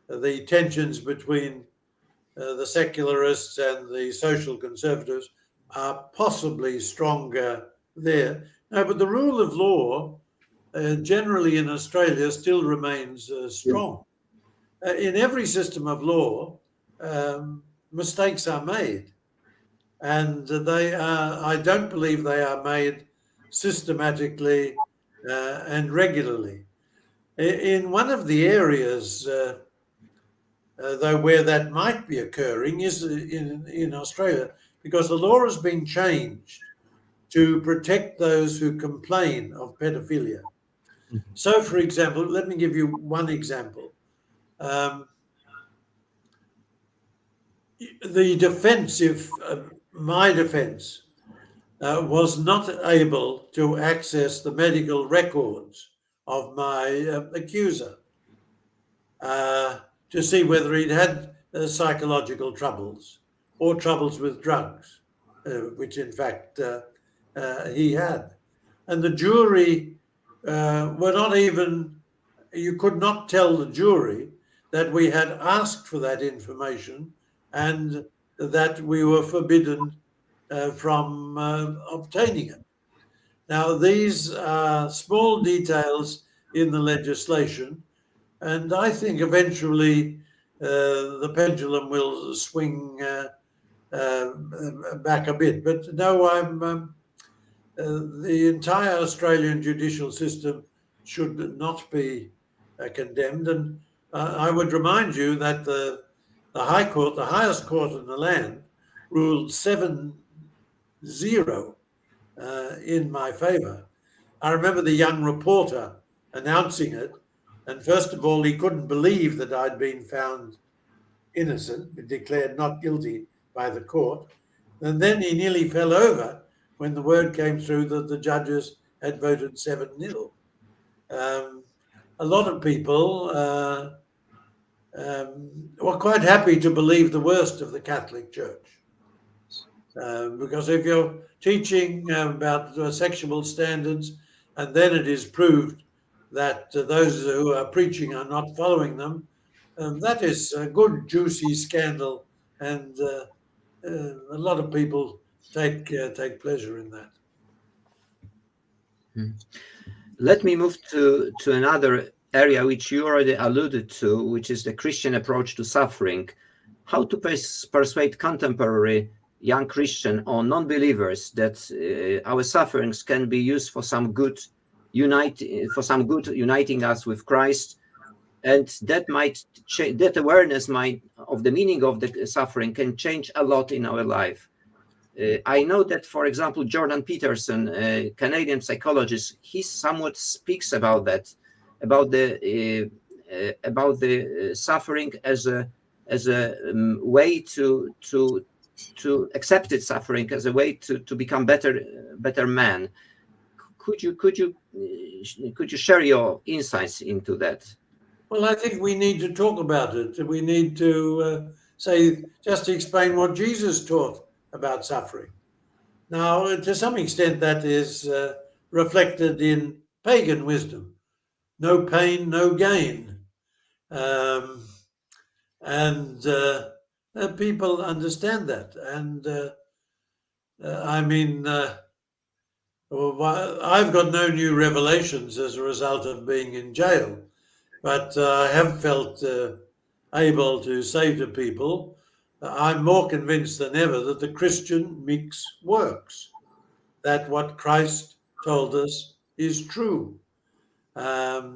the tensions between the secularists and the social conservatives are possibly stronger there. No, but the rule of law generally in Australia still remains strong. In every system of law, mistakes are made, and they are, I don't believe they are made systematically and regularly. In one of the areas, though, where that might be occurring is in Australia, because the law has been changed to protect those who complain of pedophilia. So, for example, let me give you one example. The defensive, my defense, was not able to access the medical records of my accuser to see whether he'd had psychological troubles or troubles with drugs, which in fact he had. And the jury were not even, you could not tell the jury that we had asked for that information and that we were forbidden from obtaining it. Now, these are small details in the legislation, and I think eventually the pendulum will swing back a bit. But no, the entire Australian judicial system should not be condemned. And I would remind you that the High Court, the highest court in the land, ruled 7-0 in my favour. I remember the young reporter announcing it, and first of all, he couldn't believe that I'd been found innocent, declared not guilty by the court. And then he nearly fell over when the word came through that the judges had voted 7-0. A lot of people were quite happy to believe the worst of the Catholic Church. Because if you're teaching about sexual standards and then it is proved that those who are preaching are not following them, that is a good, juicy scandal, and a lot of people take pleasure in that. Let me move to another area which you already alluded to, which is the Christian approach to suffering. How to persuade contemporary young Christian or non-believers that our sufferings can be used for some good, uniting us with Christ, and that might that awareness of the meaning of the suffering can change a lot in our life. I know that, for example, Jordan Peterson, a Canadian psychologist, he somewhat speaks about that, about the suffering as a way to accept its suffering, as a way to become better man. Could you share your insights into that? Well, I think we need to talk about it. We need to just to explain what Jesus taught about suffering. Now, to some extent, that is reflected in pagan wisdom. No pain, no gain. And people understand that. And I mean, I've got no new revelations as a result of being in jail, but I have felt able to say to people, I'm more convinced than ever that the Christian mix works, that what Christ told us is true. There's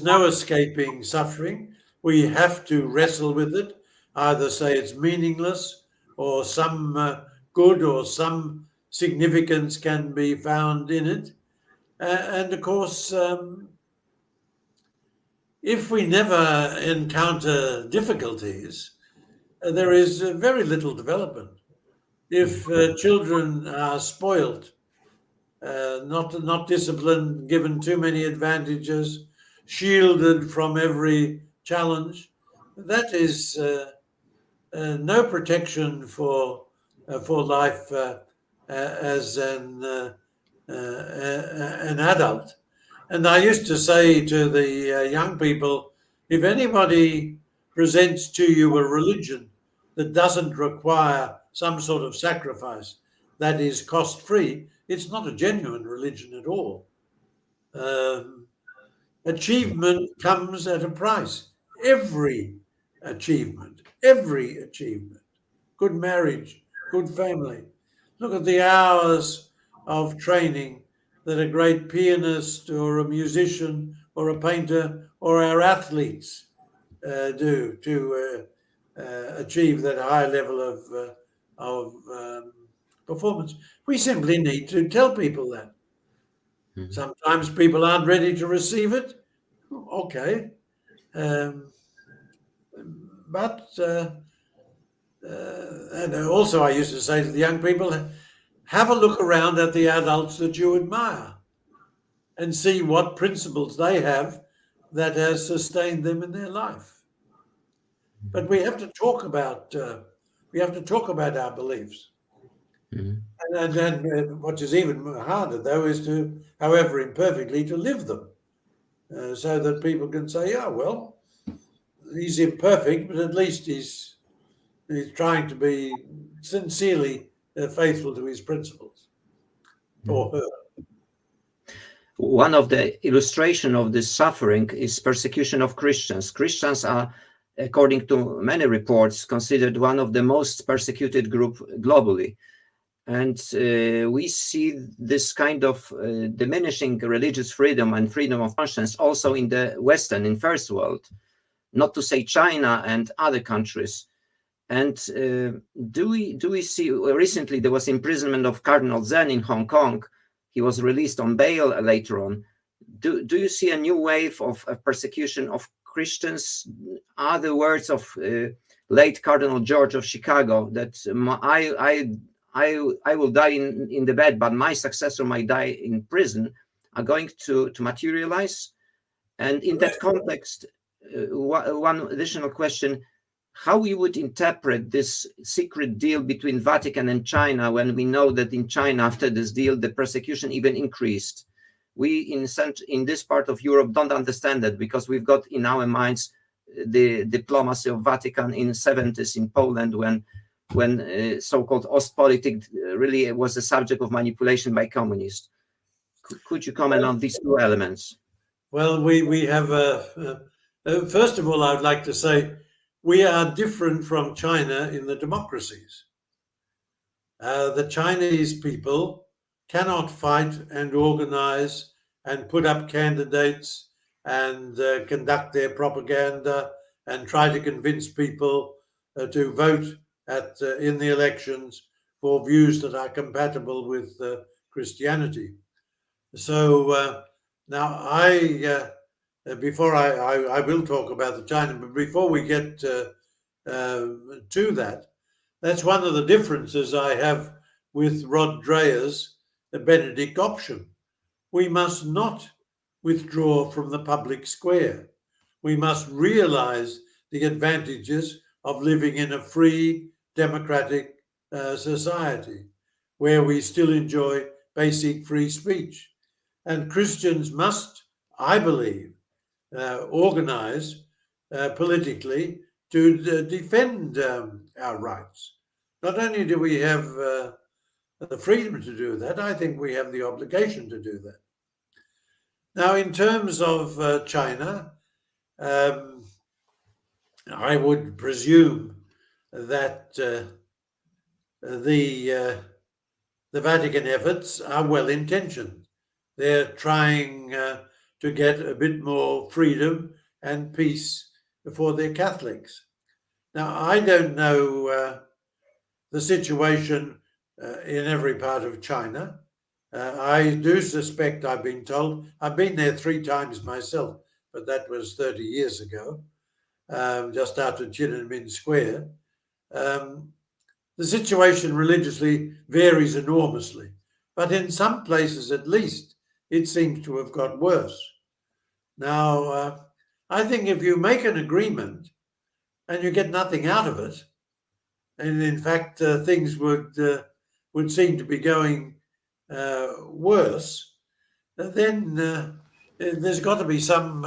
no escaping suffering. We have to wrestle with it, either say it's meaningless or some good or some significance can be found in it. And of course, if we never encounter difficulties, there is very little development. If children are spoilt, not disciplined, given too many advantages, shielded from every challenge, that is no protection for life as an adult. And I used to say to the young people, if anybody presents to you a religion that doesn't require some sort of sacrifice, that is cost-free, it's not a genuine religion at all. Achievement comes at a price. Every achievement, good marriage, good family. Look at the hours of training that a great pianist or a musician or a painter or our athletes do to achieve that high level of performance. We simply need to tell people that. Sometimes people aren't ready to receive it. Okay. And also I used to say to the young people, have a look around at the adults that you admire and see what principles they have that has sustained them in their life. But we have to talk about our beliefs. And then what is even harder, though, is to, however imperfectly, to live them, so that people can say, "Yeah, well, he's imperfect, but at least he's trying to be sincerely faithful to his principles," or her. One of the illustration of this suffering is persecution of Christians. Christians are, according to many reports, considered one of the most persecuted group globally. And we see this kind of diminishing religious freedom and freedom of conscience also in the Western, in first world, not to say China and other countries. And do we see, recently there was imprisonment of Cardinal Zen in Hong Kong. He was released on bail later on. Do you see a new wave of persecution of Christians? Are the words of late Cardinal George of Chicago that I will die in the bed, but my successor might die in prison, are going to materialize? And in that context, one additional question: how we would interpret this secret deal between Vatican and China, when we know that in China, after this deal, the persecution even increased? We in this part of Europe don't understand that, because we've got in our minds the diplomacy of Vatican in the 70s in Poland, when so-called Ostpolitik really was a subject of manipulation by communists. Could you comment on these two elements? Well, we have, first of all, I would like to say, we are different from China in the democracies. The Chinese people cannot fight and organize and put up candidates and conduct their propaganda and try to convince people to vote in the elections for views that are compatible with Christianity. So now before I will talk about the China, but before we get to that, that's one of the differences I have with Rod Dreher's Benedict option. We must not withdraw from the public square. We must realize the advantages of living in a free, democratic society where we still enjoy basic free speech. And Christians must, I believe, organize politically to defend our rights. Not only do we have the freedom to do that, I think we have the obligation to do that. Now, in terms of China, I would presume that the Vatican efforts are well-intentioned. They're trying to get a bit more freedom and peace for their Catholics. Now, I don't know the situation in every part of China. I do suspect, I've been told, I've been there 3 times myself, but that was 30 years ago, just after Tiananmen Square. The situation religiously varies enormously, but in some places at least, it seems to have got worse. Now, I think if you make an agreement and you get nothing out of it, and in fact things would seem to be going worse, then there's got to be some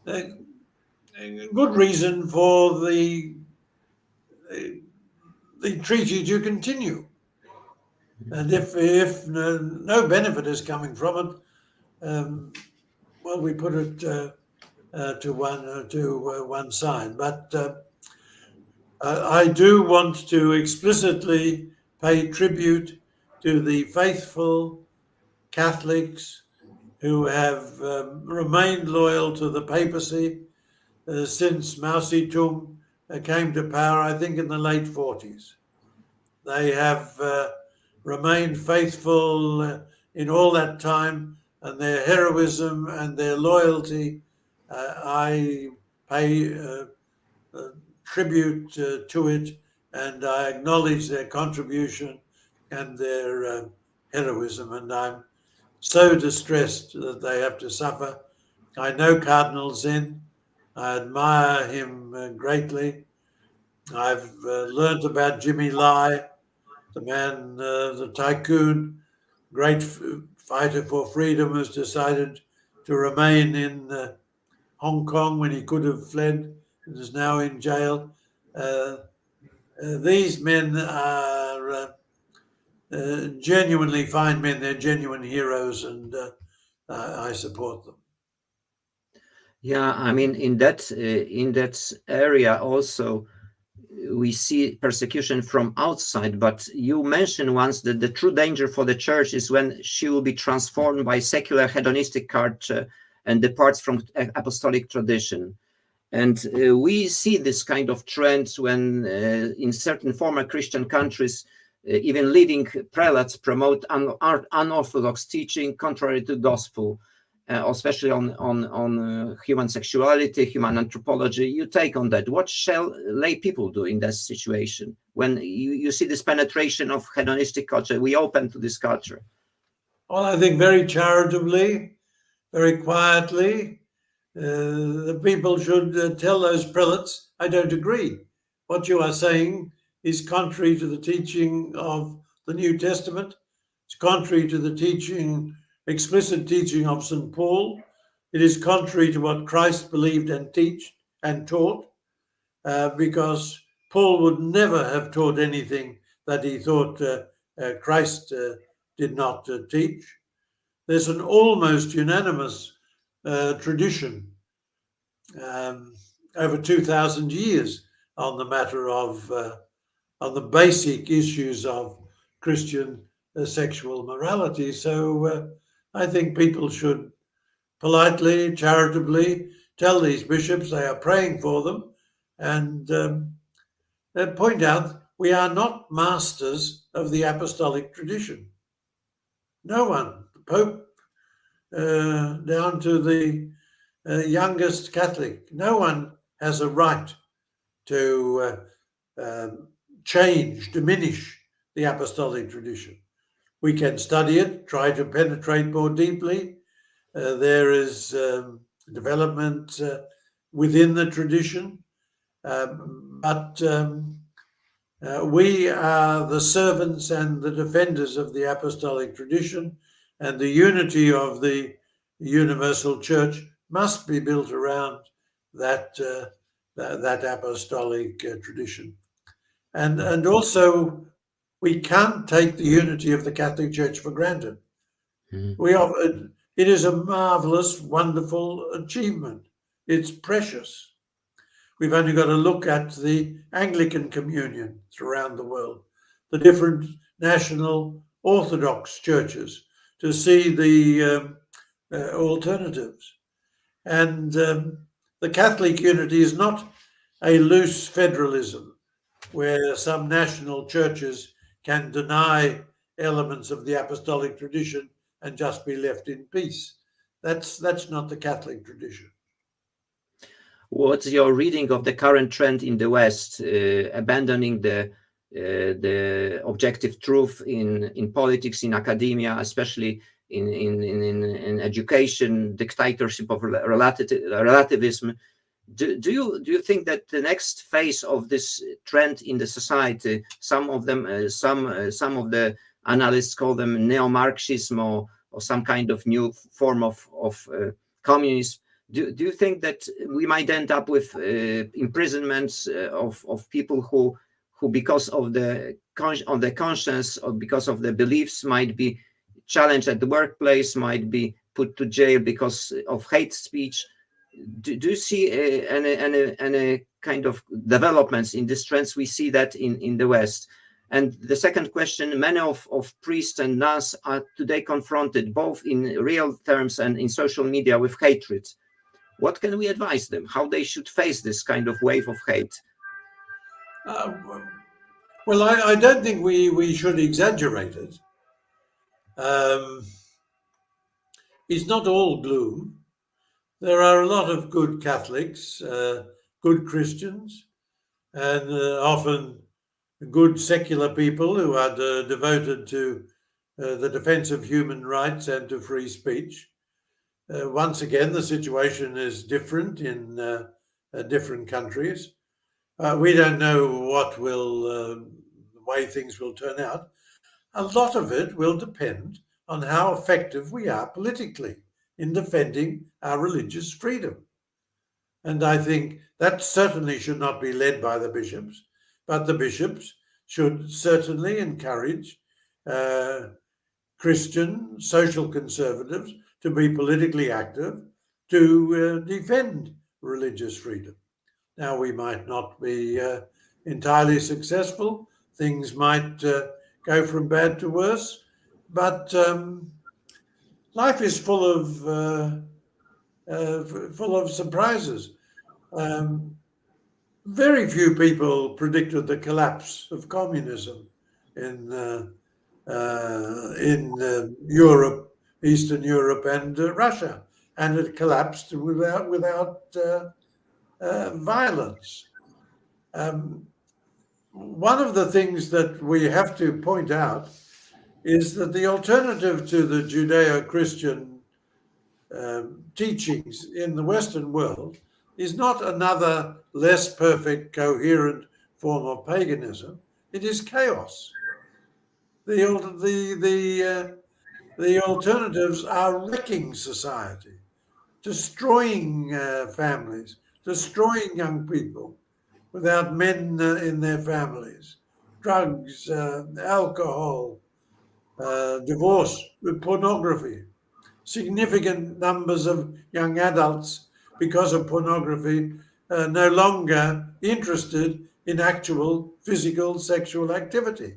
good reason for the treaty to continue. And if no benefit is coming from it, well, we put it to one side. But I do want to explicitly pay tribute to the faithful Catholics who have remained loyal to the papacy since Mao Zedong came to power, I think in the late 40s. They have remained faithful in all that time and their heroism and their loyalty. I pay tribute to it, and I acknowledge their contribution and their heroism, and I'm so distressed that they have to suffer. I know Cardinal Zen. I admire him greatly. I've learnt about Jimmy Lai, the man, the tycoon, great fighter for freedom, who's decided to remain in Hong Kong when he could have fled and is now in jail. These men are genuinely fine men. They're genuine heroes, and I support them. Yeah, I mean, in that area also we see persecution from outside. But you mentioned once that the true danger for the church is when she will be transformed by secular hedonistic culture and departs from apostolic tradition. And we see this kind of trend when in certain former Christian countries, even leading prelates promote unorthodox teaching contrary to gospel, especially on human sexuality, human anthropology. You take on that. What shall lay people do in that situation when you see this penetration of hedonistic culture? We open to this culture. Well, I think very charitably, very quietly, the people should tell those prelates, I don't agree. What you are saying is contrary to the teaching of the New Testament. It's contrary to the teaching, explicit teaching of St. Paul. It is contrary to what Christ believed and taught, because Paul would never have taught anything that he thought Christ did not teach. There's an almost unanimous tradition over 2,000 years on the matter of on the basic issues of Christian sexual morality. So I think people should politely, charitably tell these bishops they are praying for them, and point out we are not masters of the apostolic tradition. No one, the Pope down to the youngest Catholic, no one has a right to change, diminish the apostolic tradition. We can study it, try to penetrate more deeply. There is development within the tradition, but we are the servants and the defenders of the apostolic tradition, and the unity of the universal church must be built around that apostolic tradition. And also, we can't take the unity of the Catholic Church for granted. It is a marvelous, wonderful achievement. It's precious. We've only got to look at the Anglican communion around the world, the different national orthodox churches, to see the alternatives. And the Catholic unity is not a loose federalism where some national churches can deny elements of the apostolic tradition and just be left in peace. That's not the Catholic tradition. What's your reading of the current trend in the West, abandoning the objective truth in politics, in academia, especially in education, dictatorship of relativism? Do you think that the next phase of this trend in the society, some of them, some of the analysts call them neo-Marxism or some kind of new form of communism? Do you think that we might end up with imprisonments of people who because of the conscience or because of the beliefs might be challenged at the workplace, might be put to jail because of hate speech? Do you see any kind of developments in these trends? We see that in the West. And the second question, many of priests and nuns are today confronted both in real terms and in social media with hatred. What can we advise them? How they should face this kind of wave of hate? Well, I don't think we should exaggerate it. is not all gloom. There are a lot of good Catholics, good Christians, and often good secular people who are devoted to the defense of human rights and to free speech. Once again, the situation is different in different countries. We don't know what will, the way things will turn out. A lot of it will depend on how effective we are politically in defending our religious freedom. And I think that certainly should not be led by the bishops, but the bishops should certainly encourage Christian social conservatives to be politically active, to defend religious freedom. Now, we might not be entirely successful. Things might go from bad to worse, but life is full of surprises. Very few people predicted the collapse of communism in Europe, Eastern Europe, and Russia, and it collapsed without violence. One of the things that we have to point out is that the alternative to the Judeo-Christian teachings in the Western world is not another less perfect, coherent form of paganism. It is chaos. The alternatives are wrecking society, destroying families, destroying young people without men in their families, drugs, alcohol, divorce, pornography. Significant numbers of young adults, because of pornography, no longer interested in actual physical sexual activity.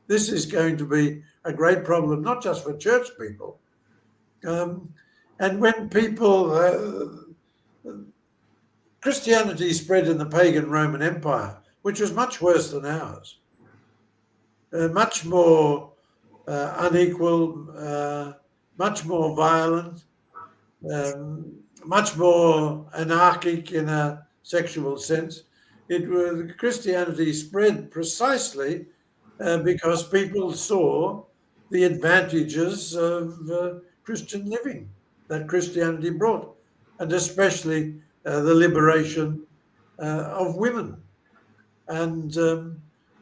This is going to be a great problem, not just for church people. And when people, Christianity spread in the pagan Roman Empire, which was much worse than ours, much more unequal, much more violent, much more anarchic in a sexual sense. Christianity spread precisely because people saw the advantages of Christian living that Christianity brought, and especially the liberation of women. And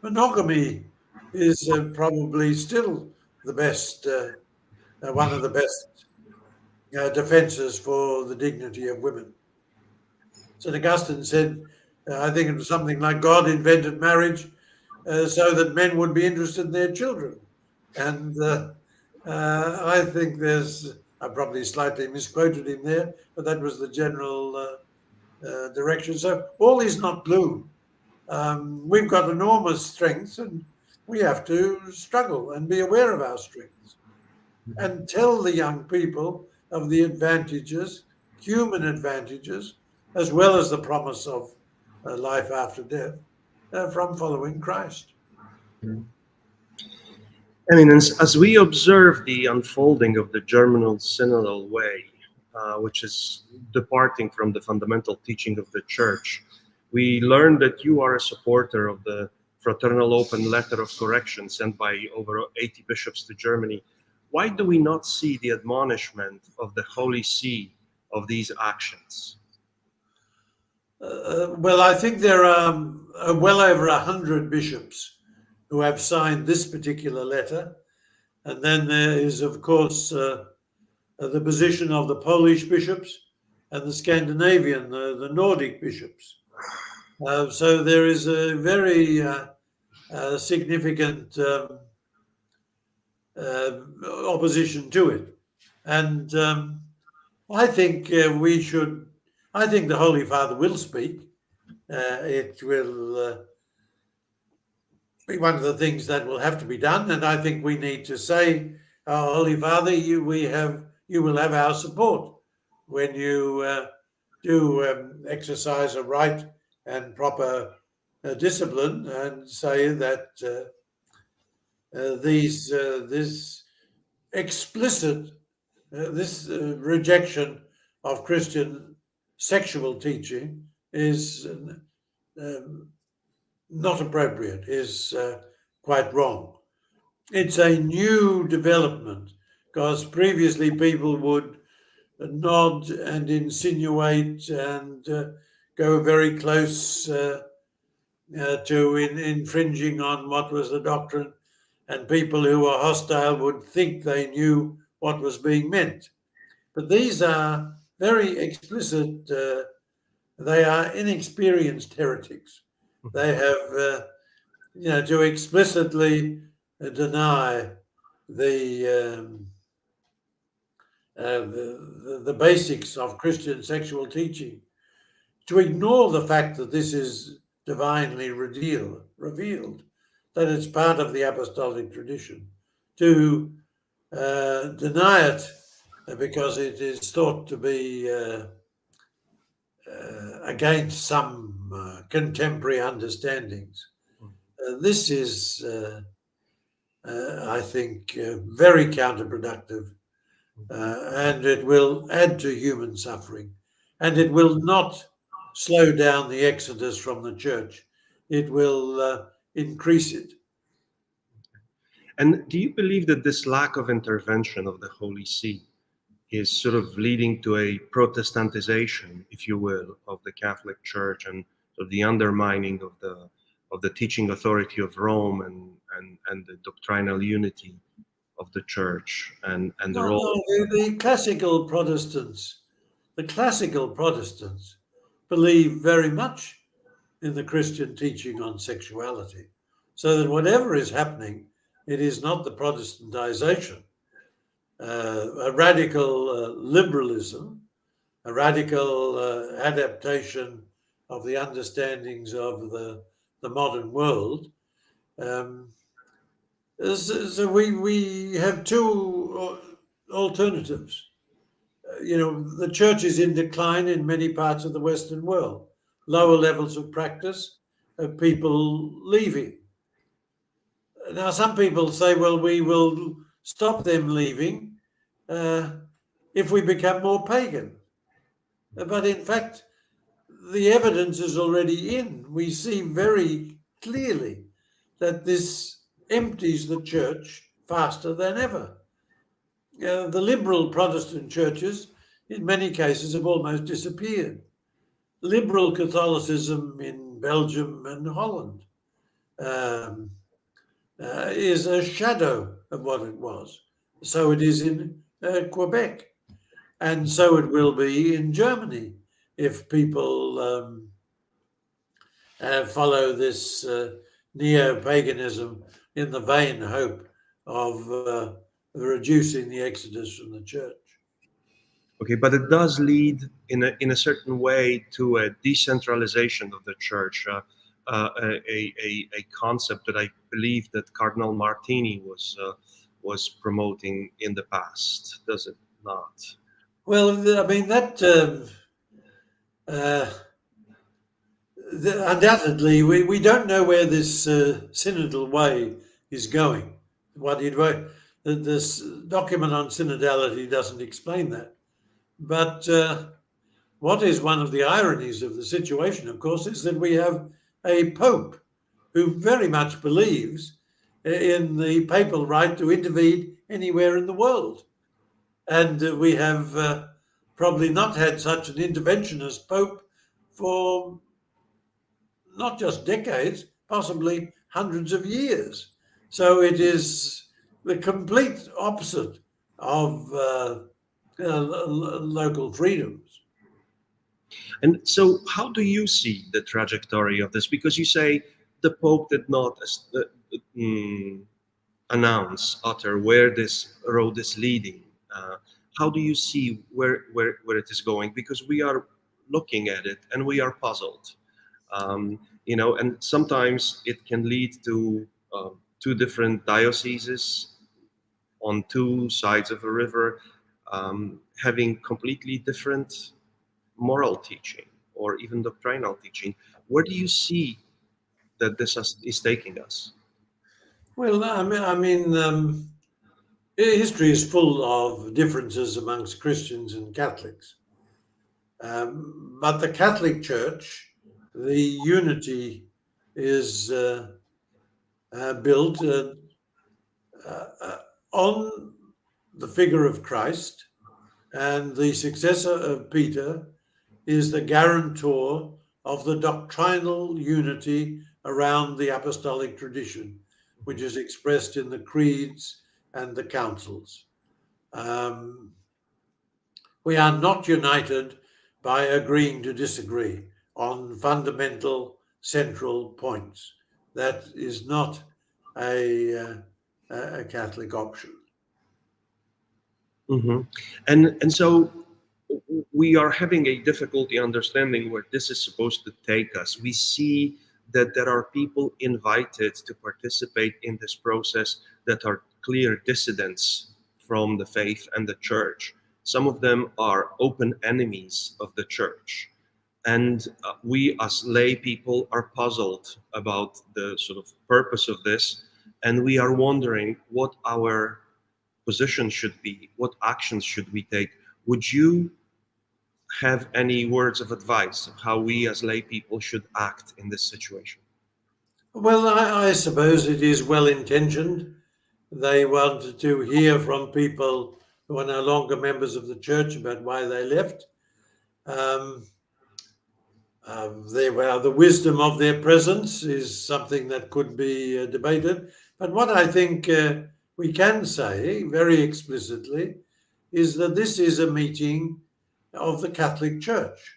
monogamy is probably still the best, one of the best defenses for the dignity of women. St. Augustine said, I think it was something like, God invented marriage so that men would be interested in their children. And I think I probably slightly misquoted him there, but that was the general direction. So all is not gloom. We've got enormous strengths, and we have to struggle and be aware of our strengths and tell the young people of the advantages, human advantages, as well as the promise of life after death from following Christ. Eminence, as we observe the unfolding of the Germinal Synodal way, which is departing from the fundamental teaching of the Church, we learn that you are a supporter of the Fraternal Open Letter of Correction sent by over 80 bishops to Germany. Why do we not see the admonishment of the Holy See of these actions? Well, I think there are well over 100 bishops who have signed this particular letter. And then there is, of course, the position of the Polish bishops and the Scandinavian, the Nordic bishops. So there is a very significant opposition to it. And I think I think the Holy Father will speak. It will be one of the things that will have to be done. And I think we need to say, oh, Holy Father, you will have our support when you do exercise a right and proper discipline, and say that this explicit this rejection of Christian sexual teaching is not appropriate, is quite wrong. It's a new development, because previously people would nod and insinuate and go very close to infringing on what was the doctrine, and people who were hostile would think they knew what was being meant. But these are very explicit, they are inexperienced heretics. They have, to explicitly deny the basics of Christian sexual teaching, to ignore the fact that this is divinely revealed, that it's part of the apostolic tradition, to deny it because it is thought to be against some contemporary understandings. This is, I think, very counterproductive, and it will add to human suffering, and it will not slow down the exodus from the church. It will increase it. And do you believe that this lack of intervention of the Holy See is sort of leading to a Protestantization, if you will, of the Catholic Church, and sort of the undermining of the teaching authority of Rome and the doctrinal unity of the Church and the role? The classical Protestants believe very much in the Christian teaching on sexuality, so that whatever is happening, it is not the Protestantization, a radical liberalism, a radical adaptation of the understandings of the modern world. So we have two alternatives. The church is in decline in many parts of the Western world. Lower levels of practice, people leaving. Now, some people say, well, we will stop them leaving if we become more pagan. But in fact, the evidence is already in. We see very clearly that this empties the church faster than ever. The liberal Protestant churches, in many cases, have almost disappeared. Liberal Catholicism in Belgium and Holland is a shadow of what it was. So it is in Quebec, and so it will be in Germany if people follow this neo-paganism in the vain hope of reducing the exodus from the church. Okay, but it does lead in a certain way to a decentralization of the church, a concept that I believe that Cardinal Martini was promoting in the past, does it not? Well, I mean, that undoubtedly, we don't know where this synodal way is going. This document on synodality doesn't explain that. But what is one of the ironies of the situation, of course, is that we have a pope who very much believes in the papal right to intervene anywhere in the world. And we have probably not had such an interventionist pope for not just decades, possibly hundreds of years. So it is the complete opposite of local freedoms. And so how do you see the trajectory of this? Because you say the Pope did not utter where this road is leading. How do you see where it is going? Because we are looking at it and we are puzzled. And sometimes it can lead to two different dioceses on two sides of a river having completely different moral teaching or even doctrinal teaching. Where do you see that this is taking us? Well, I mean, History is full of differences amongst Christians and Catholics. But the Catholic Church, the unity is built on the figure of Christ, and the successor of Peter is the guarantor of the doctrinal unity around the apostolic tradition, which is expressed in the creeds and the councils. We are not united by agreeing to disagree on fundamental central points. That is not a Catholic option. Mm-hmm. And so we are having a difficulty understanding where this is supposed to take us. We see that there are people invited to participate in this process that are clear dissidents from the faith and the church. Some of them are open enemies of the church. And we as lay people are puzzled about the sort of purpose of this. And we are wondering what our position should be, what actions should we take. Would you have any words of advice of how we as lay people should act in this situation? Well, I suppose it is well intentioned. They want to hear from people who are no longer members of the church about why they left. The wisdom of their presence is something that could be debated. But what I think we can say very explicitly is that this is a meeting of the Catholic Church.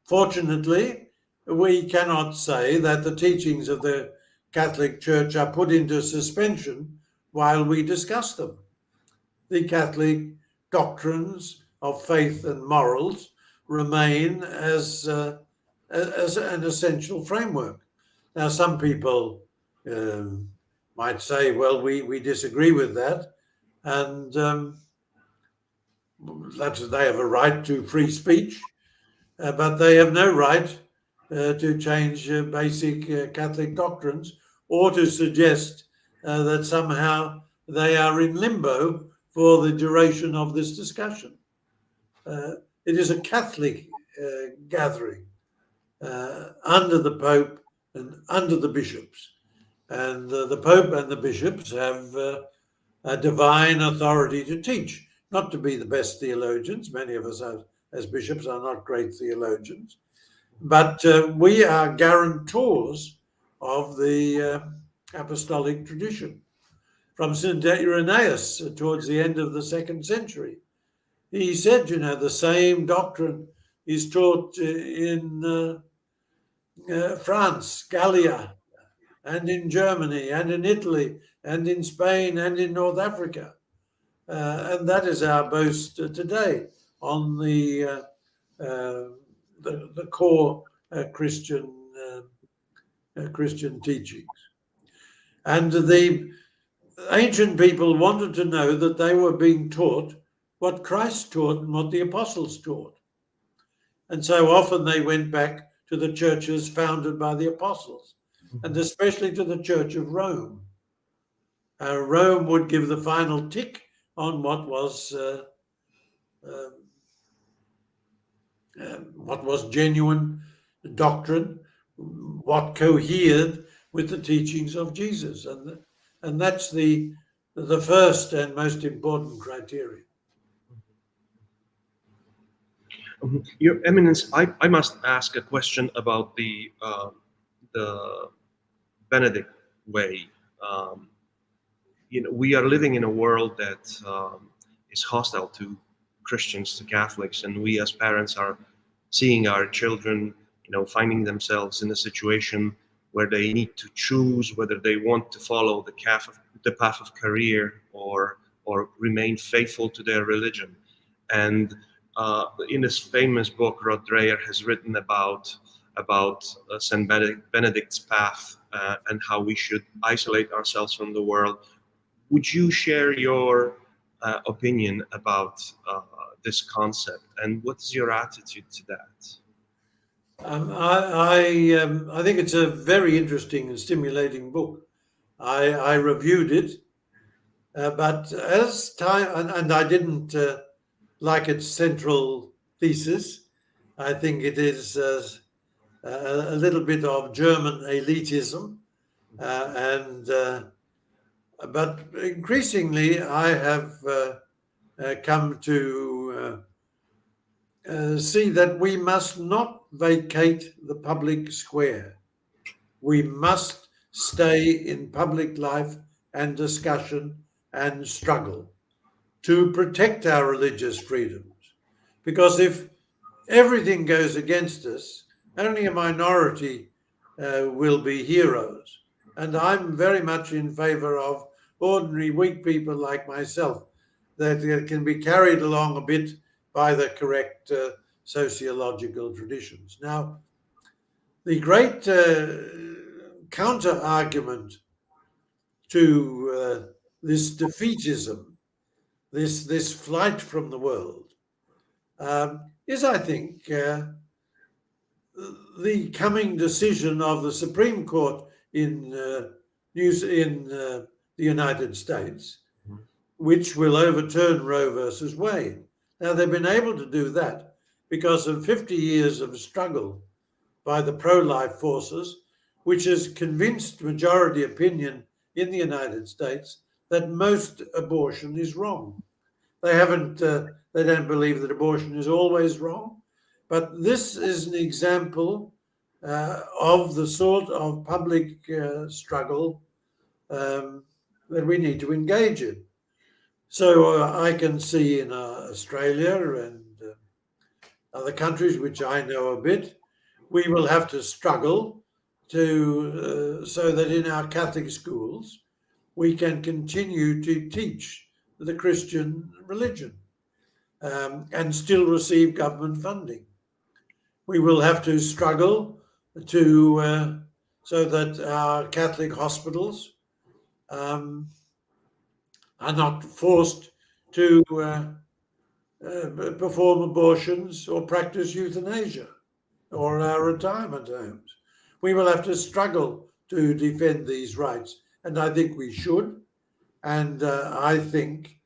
Fortunately, we cannot say that the teachings of the Catholic Church are put into suspension while we discuss them. The Catholic doctrines of faith and morals remain as an essential framework. Now, some people might say, well, we disagree with that, and they have a right to free speech, but they have no right to change basic Catholic doctrines or to suggest that somehow they are in limbo for the duration of this discussion. It is a Catholic gathering under the Pope and under the bishops. And the Pope and the bishops have a divine authority to teach, not to be the best theologians. Many of us as bishops are not great theologians, but we are guarantors of the apostolic tradition. From St. Irenaeus towards the end of the 2nd century, he said, the same doctrine is taught in France, Gallia, and in Germany, and in Italy, and in Spain, and in North Africa. And that is our boast today on the core Christian teachings. And the ancient people wanted to know that they were being taught what Christ taught and what the apostles taught. And so often they went back to the churches founded by the apostles, and especially to the Church of Rome. Rome would give the final tick on what was genuine doctrine, what cohered with the teachings of Jesus, and that's the first and most important criterion. Your Eminence, I must ask a question about the Benedict way. We are living in a world that is hostile to Christians, to Catholics, and we as parents are seeing our children, finding themselves in a situation where they need to choose whether they want to follow the path of career or remain faithful to their religion. And in this famous book, Rod Dreher has written about St. Benedict's path and how we should isolate ourselves from the world. Would you share your opinion about this concept, and what is your attitude to that? I think it's a very interesting and stimulating book. I reviewed it, but as time, and I didn't like its central thesis. I think it is a little bit of German elitism, but increasingly I have come to see that we must not vacate the public square. We must stay in public life and discussion and struggle to protect our religious freedoms. Because if everything goes against us, only a minority will be heroes. And I'm very much in favor of ordinary weak people like myself that can be carried along a bit by the correct sociological traditions. Now, the great counter-argument to this defeatism, this flight from the world, is, I think, the coming decision of the Supreme Court in the United States, which will overturn Roe versus Wade. Now, they've been able to do that because of 50 years of struggle by the pro-life forces, which has convinced majority opinion in the United States that most abortion is wrong. They don't believe that abortion is always wrong, but this is an example of the sort of public struggle that we need to engage in. So I can see in Australia and other countries, which I know a bit, we will have to struggle to so that in our Catholic schools we can continue to teach the Christian religion and still receive government funding. We will have to struggle to so that our Catholic hospitals are not forced to perform abortions or practice euthanasia or our retirement homes. We will have to struggle to defend these rights, and I think we should. And I think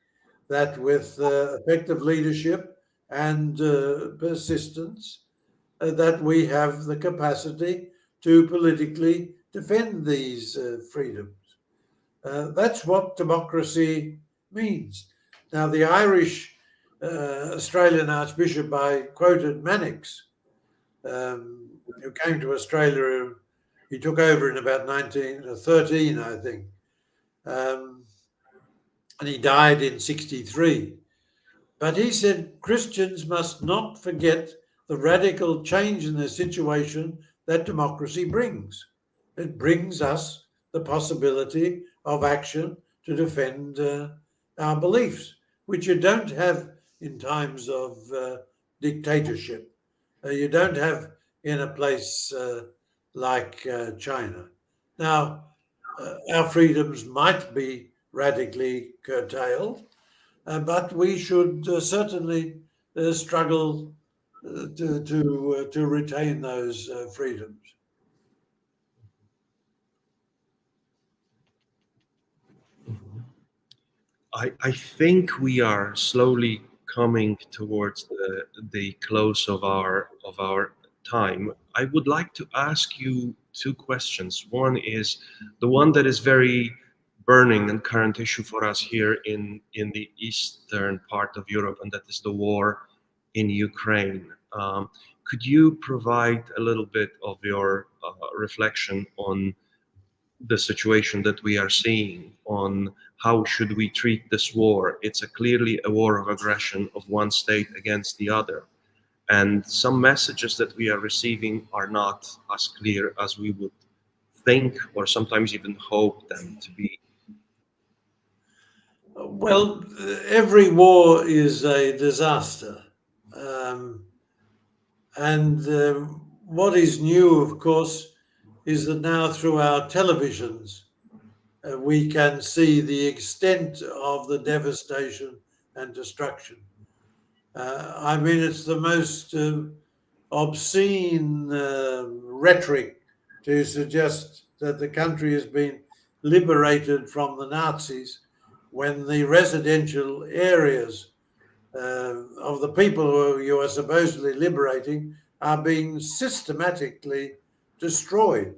that with effective leadership and persistence, that we have the capacity to politically defend these freedoms. That's what democracy means. Now, the Irish Australian Archbishop, I quoted Mannix, who came to Australia. He took over in about 1913, I think, and he died in 63. But he said Christians must not forget the radical change in their situation that democracy brings. It brings us the possibility of action to defend our beliefs, which you don't have in times of dictatorship. You don't have in a place like China. Now, our freedoms might be radically curtailed, but we should certainly struggle to retain those freedoms. I think we are slowly coming towards the close of our time. I would like to ask you two questions. One is the one that is very burning and current issue for us here in the eastern part of Europe, and that is the war in Ukraine. Could you provide a little bit of your reflection on the situation that we are seeing, on how should we treat this war? It's clearly a war of aggression of one state against the other. And some messages that we are receiving are not as clear as we would think or sometimes even hope them to be. Well, every war is a disaster. What is new, of course, is that now through our televisions, we can see the extent of the devastation and destruction. I mean, it's the most obscene rhetoric to suggest that the country has been liberated from the Nazis when the residential areas of the people who you are supposedly liberating are being systematically destroyed.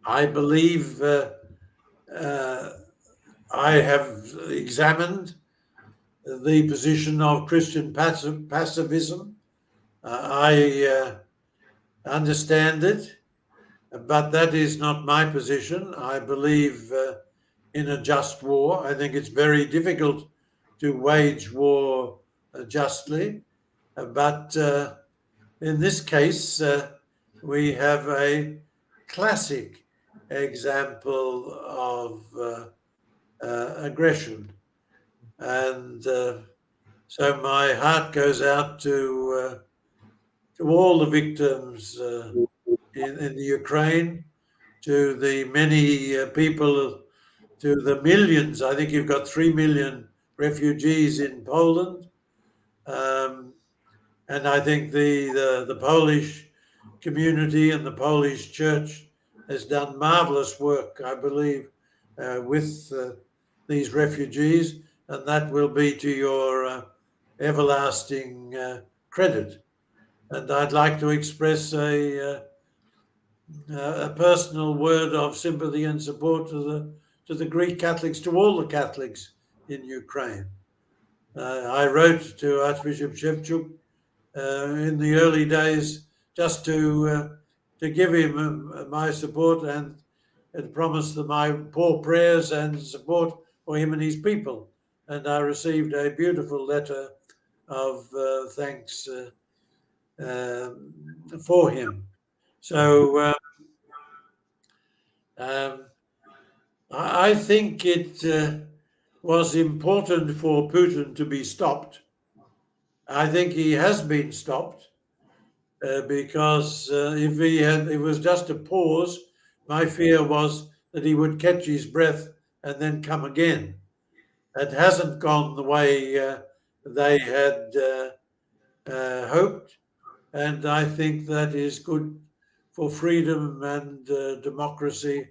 I believe I have examined the position of Christian pacifism. I understand it, but that is not my position. I believe in a just war. I think it's very difficult to wage war justly, but in this case, we have a classic example of aggression. And so my heart goes out to all the victims in the Ukraine, to the many people, to the millions. I think you've got 3 million refugees in Poland. And I think the Polish community and the Polish church has done marvelous work, I believe, with these refugees, and that will be to your everlasting credit. And I'd like to express a personal word of sympathy and support to the Greek Catholics, to all the Catholics in Ukraine. I wrote to Archbishop Shevchuk in the early days just to give him my support and promise that my poor prayers and support for him and his people. And I received a beautiful letter of thanks for him. So I think it was important for Putin to be stopped. I think he has been stopped because if it was just a pause, my fear was that he would catch his breath and then come again. It hasn't gone the way they had hoped, and I think that is good for freedom and democracy.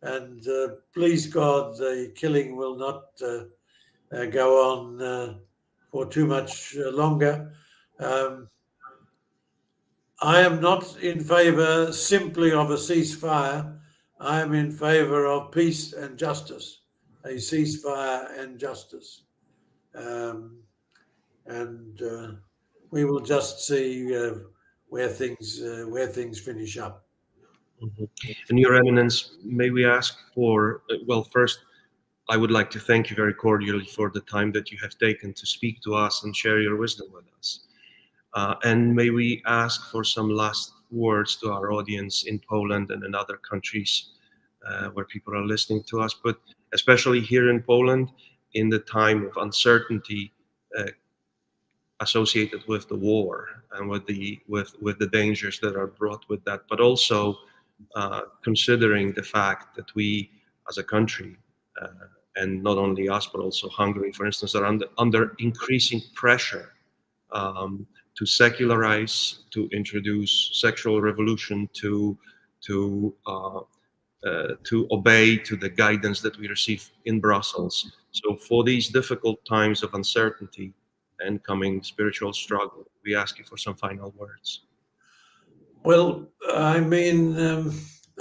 And please God, the killing will not go on for too much longer. I am not in favor simply of a ceasefire. I am in favor of peace and justice, a ceasefire and justice. And we will just see where things finish up. Mm-hmm. And Your Eminence, may we ask for, well, first, I would like to thank you very cordially for the time that you have taken to speak to us and share your wisdom with us. And may we ask for some last words to our audience in Poland and in other countries where people are listening to us, but especially here in Poland, in the time of uncertainty associated with the war and with the dangers that are brought with that, but also considering the fact that we as a country, and not only us, but also Hungary, for instance, are under increasing pressure to secularize, to introduce sexual revolution, to obey to the guidance that we receive in Brussels. So for these difficult times of uncertainty and coming spiritual struggle, we ask you for some final words. Well, I mean,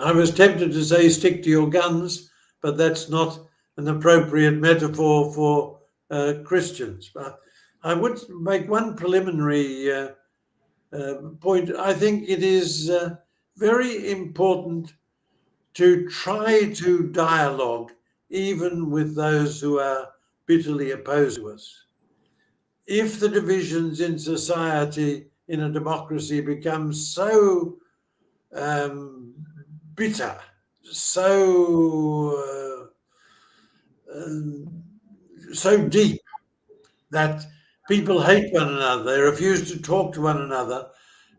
I was tempted to say stick to your guns, but that's not an appropriate metaphor for Christians. But I would make one preliminary point. I think it is very important to try to dialogue even with those who are bitterly opposed to us. If the divisions in society in a democracy become so bitter, so deep that people hate one another, they refuse to talk to one another,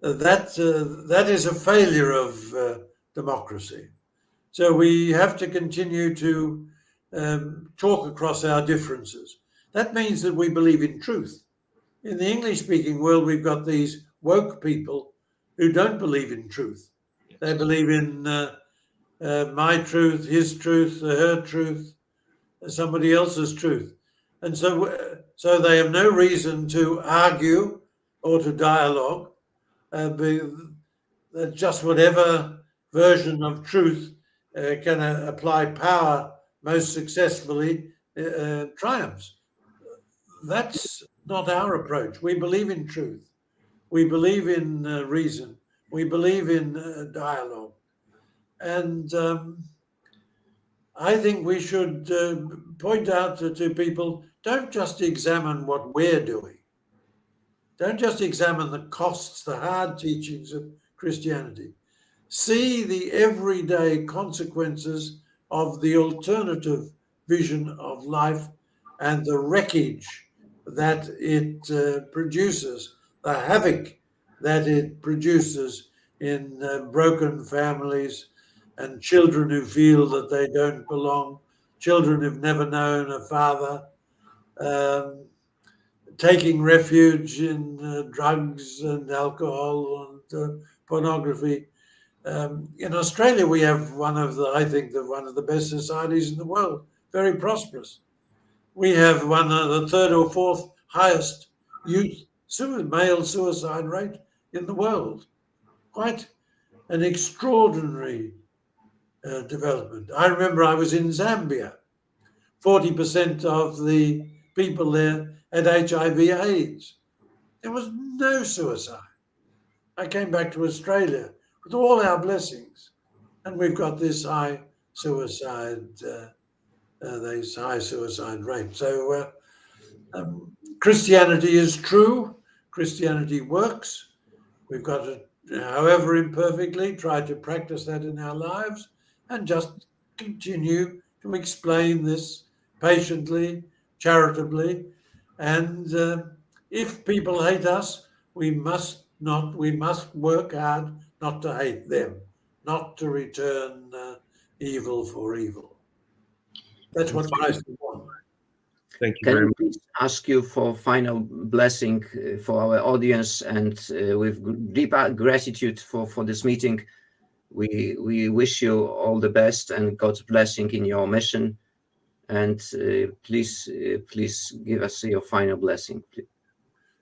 that is a failure of democracy. So we have to continue to talk across our differences. That means that we believe in truth. In the English-speaking world, we've got these woke people who don't believe in truth. They believe in my truth, his truth, her truth, somebody else's truth. And so they have no reason to argue or to dialogue. Just whatever version of truth can apply power most successfully triumphs. That's not our approach. We believe in truth. We believe in reason. We believe in dialogue. And I think we should point out to people, don't just examine what we're doing. Don't just examine the costs, the hard teachings of Christianity. See the everyday consequences of the alternative vision of life and the wreckage that it produces, the havoc that it produces in broken families and children who feel that they don't belong, children who've never known a father, taking refuge in drugs and alcohol and pornography. In Australia, we have one of the best societies in the world, very prosperous. We have one of the third or fourth highest male suicide rate in the world. Quite an extraordinary development. I remember I was in Zambia. 40% of the people there had HIV/AIDS. There was no suicide. I came back to Australia with all our blessings, and we've got this high suicide rate. So Christianity is true. Christianity works. We've got to, however imperfectly, try to practice that in our lives and just continue to explain this patiently, charitably. And if people hate us, we must work hard not to hate them, not to return evil for evil. That's what Christ wants. Thank you Can very I much. please ask you for final blessing for our audience, and with deep gratitude for this meeting, we wish you all the best and God's blessing in your mission. And please give us your final blessing, please.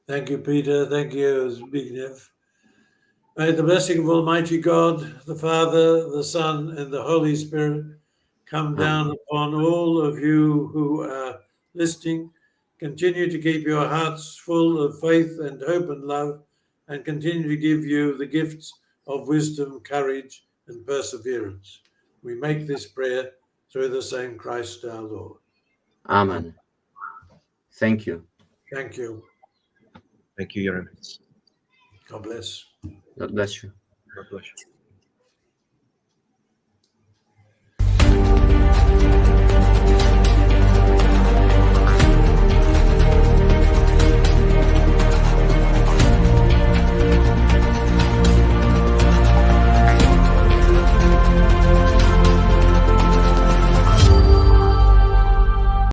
Thank you, Peter. Thank you, Zbigniew. May the blessing of Almighty God, the Father, the Son, and the Holy Spirit come down upon all of you who are listening. Continue to keep your hearts full of faith and hope and love, and continue to give you the gifts of wisdom, courage, and perseverance. We make this prayer through the same Christ our Lord. Amen. Thank you. Thank you. Thank you, Your Eminence. God bless. God bless you. God bless you.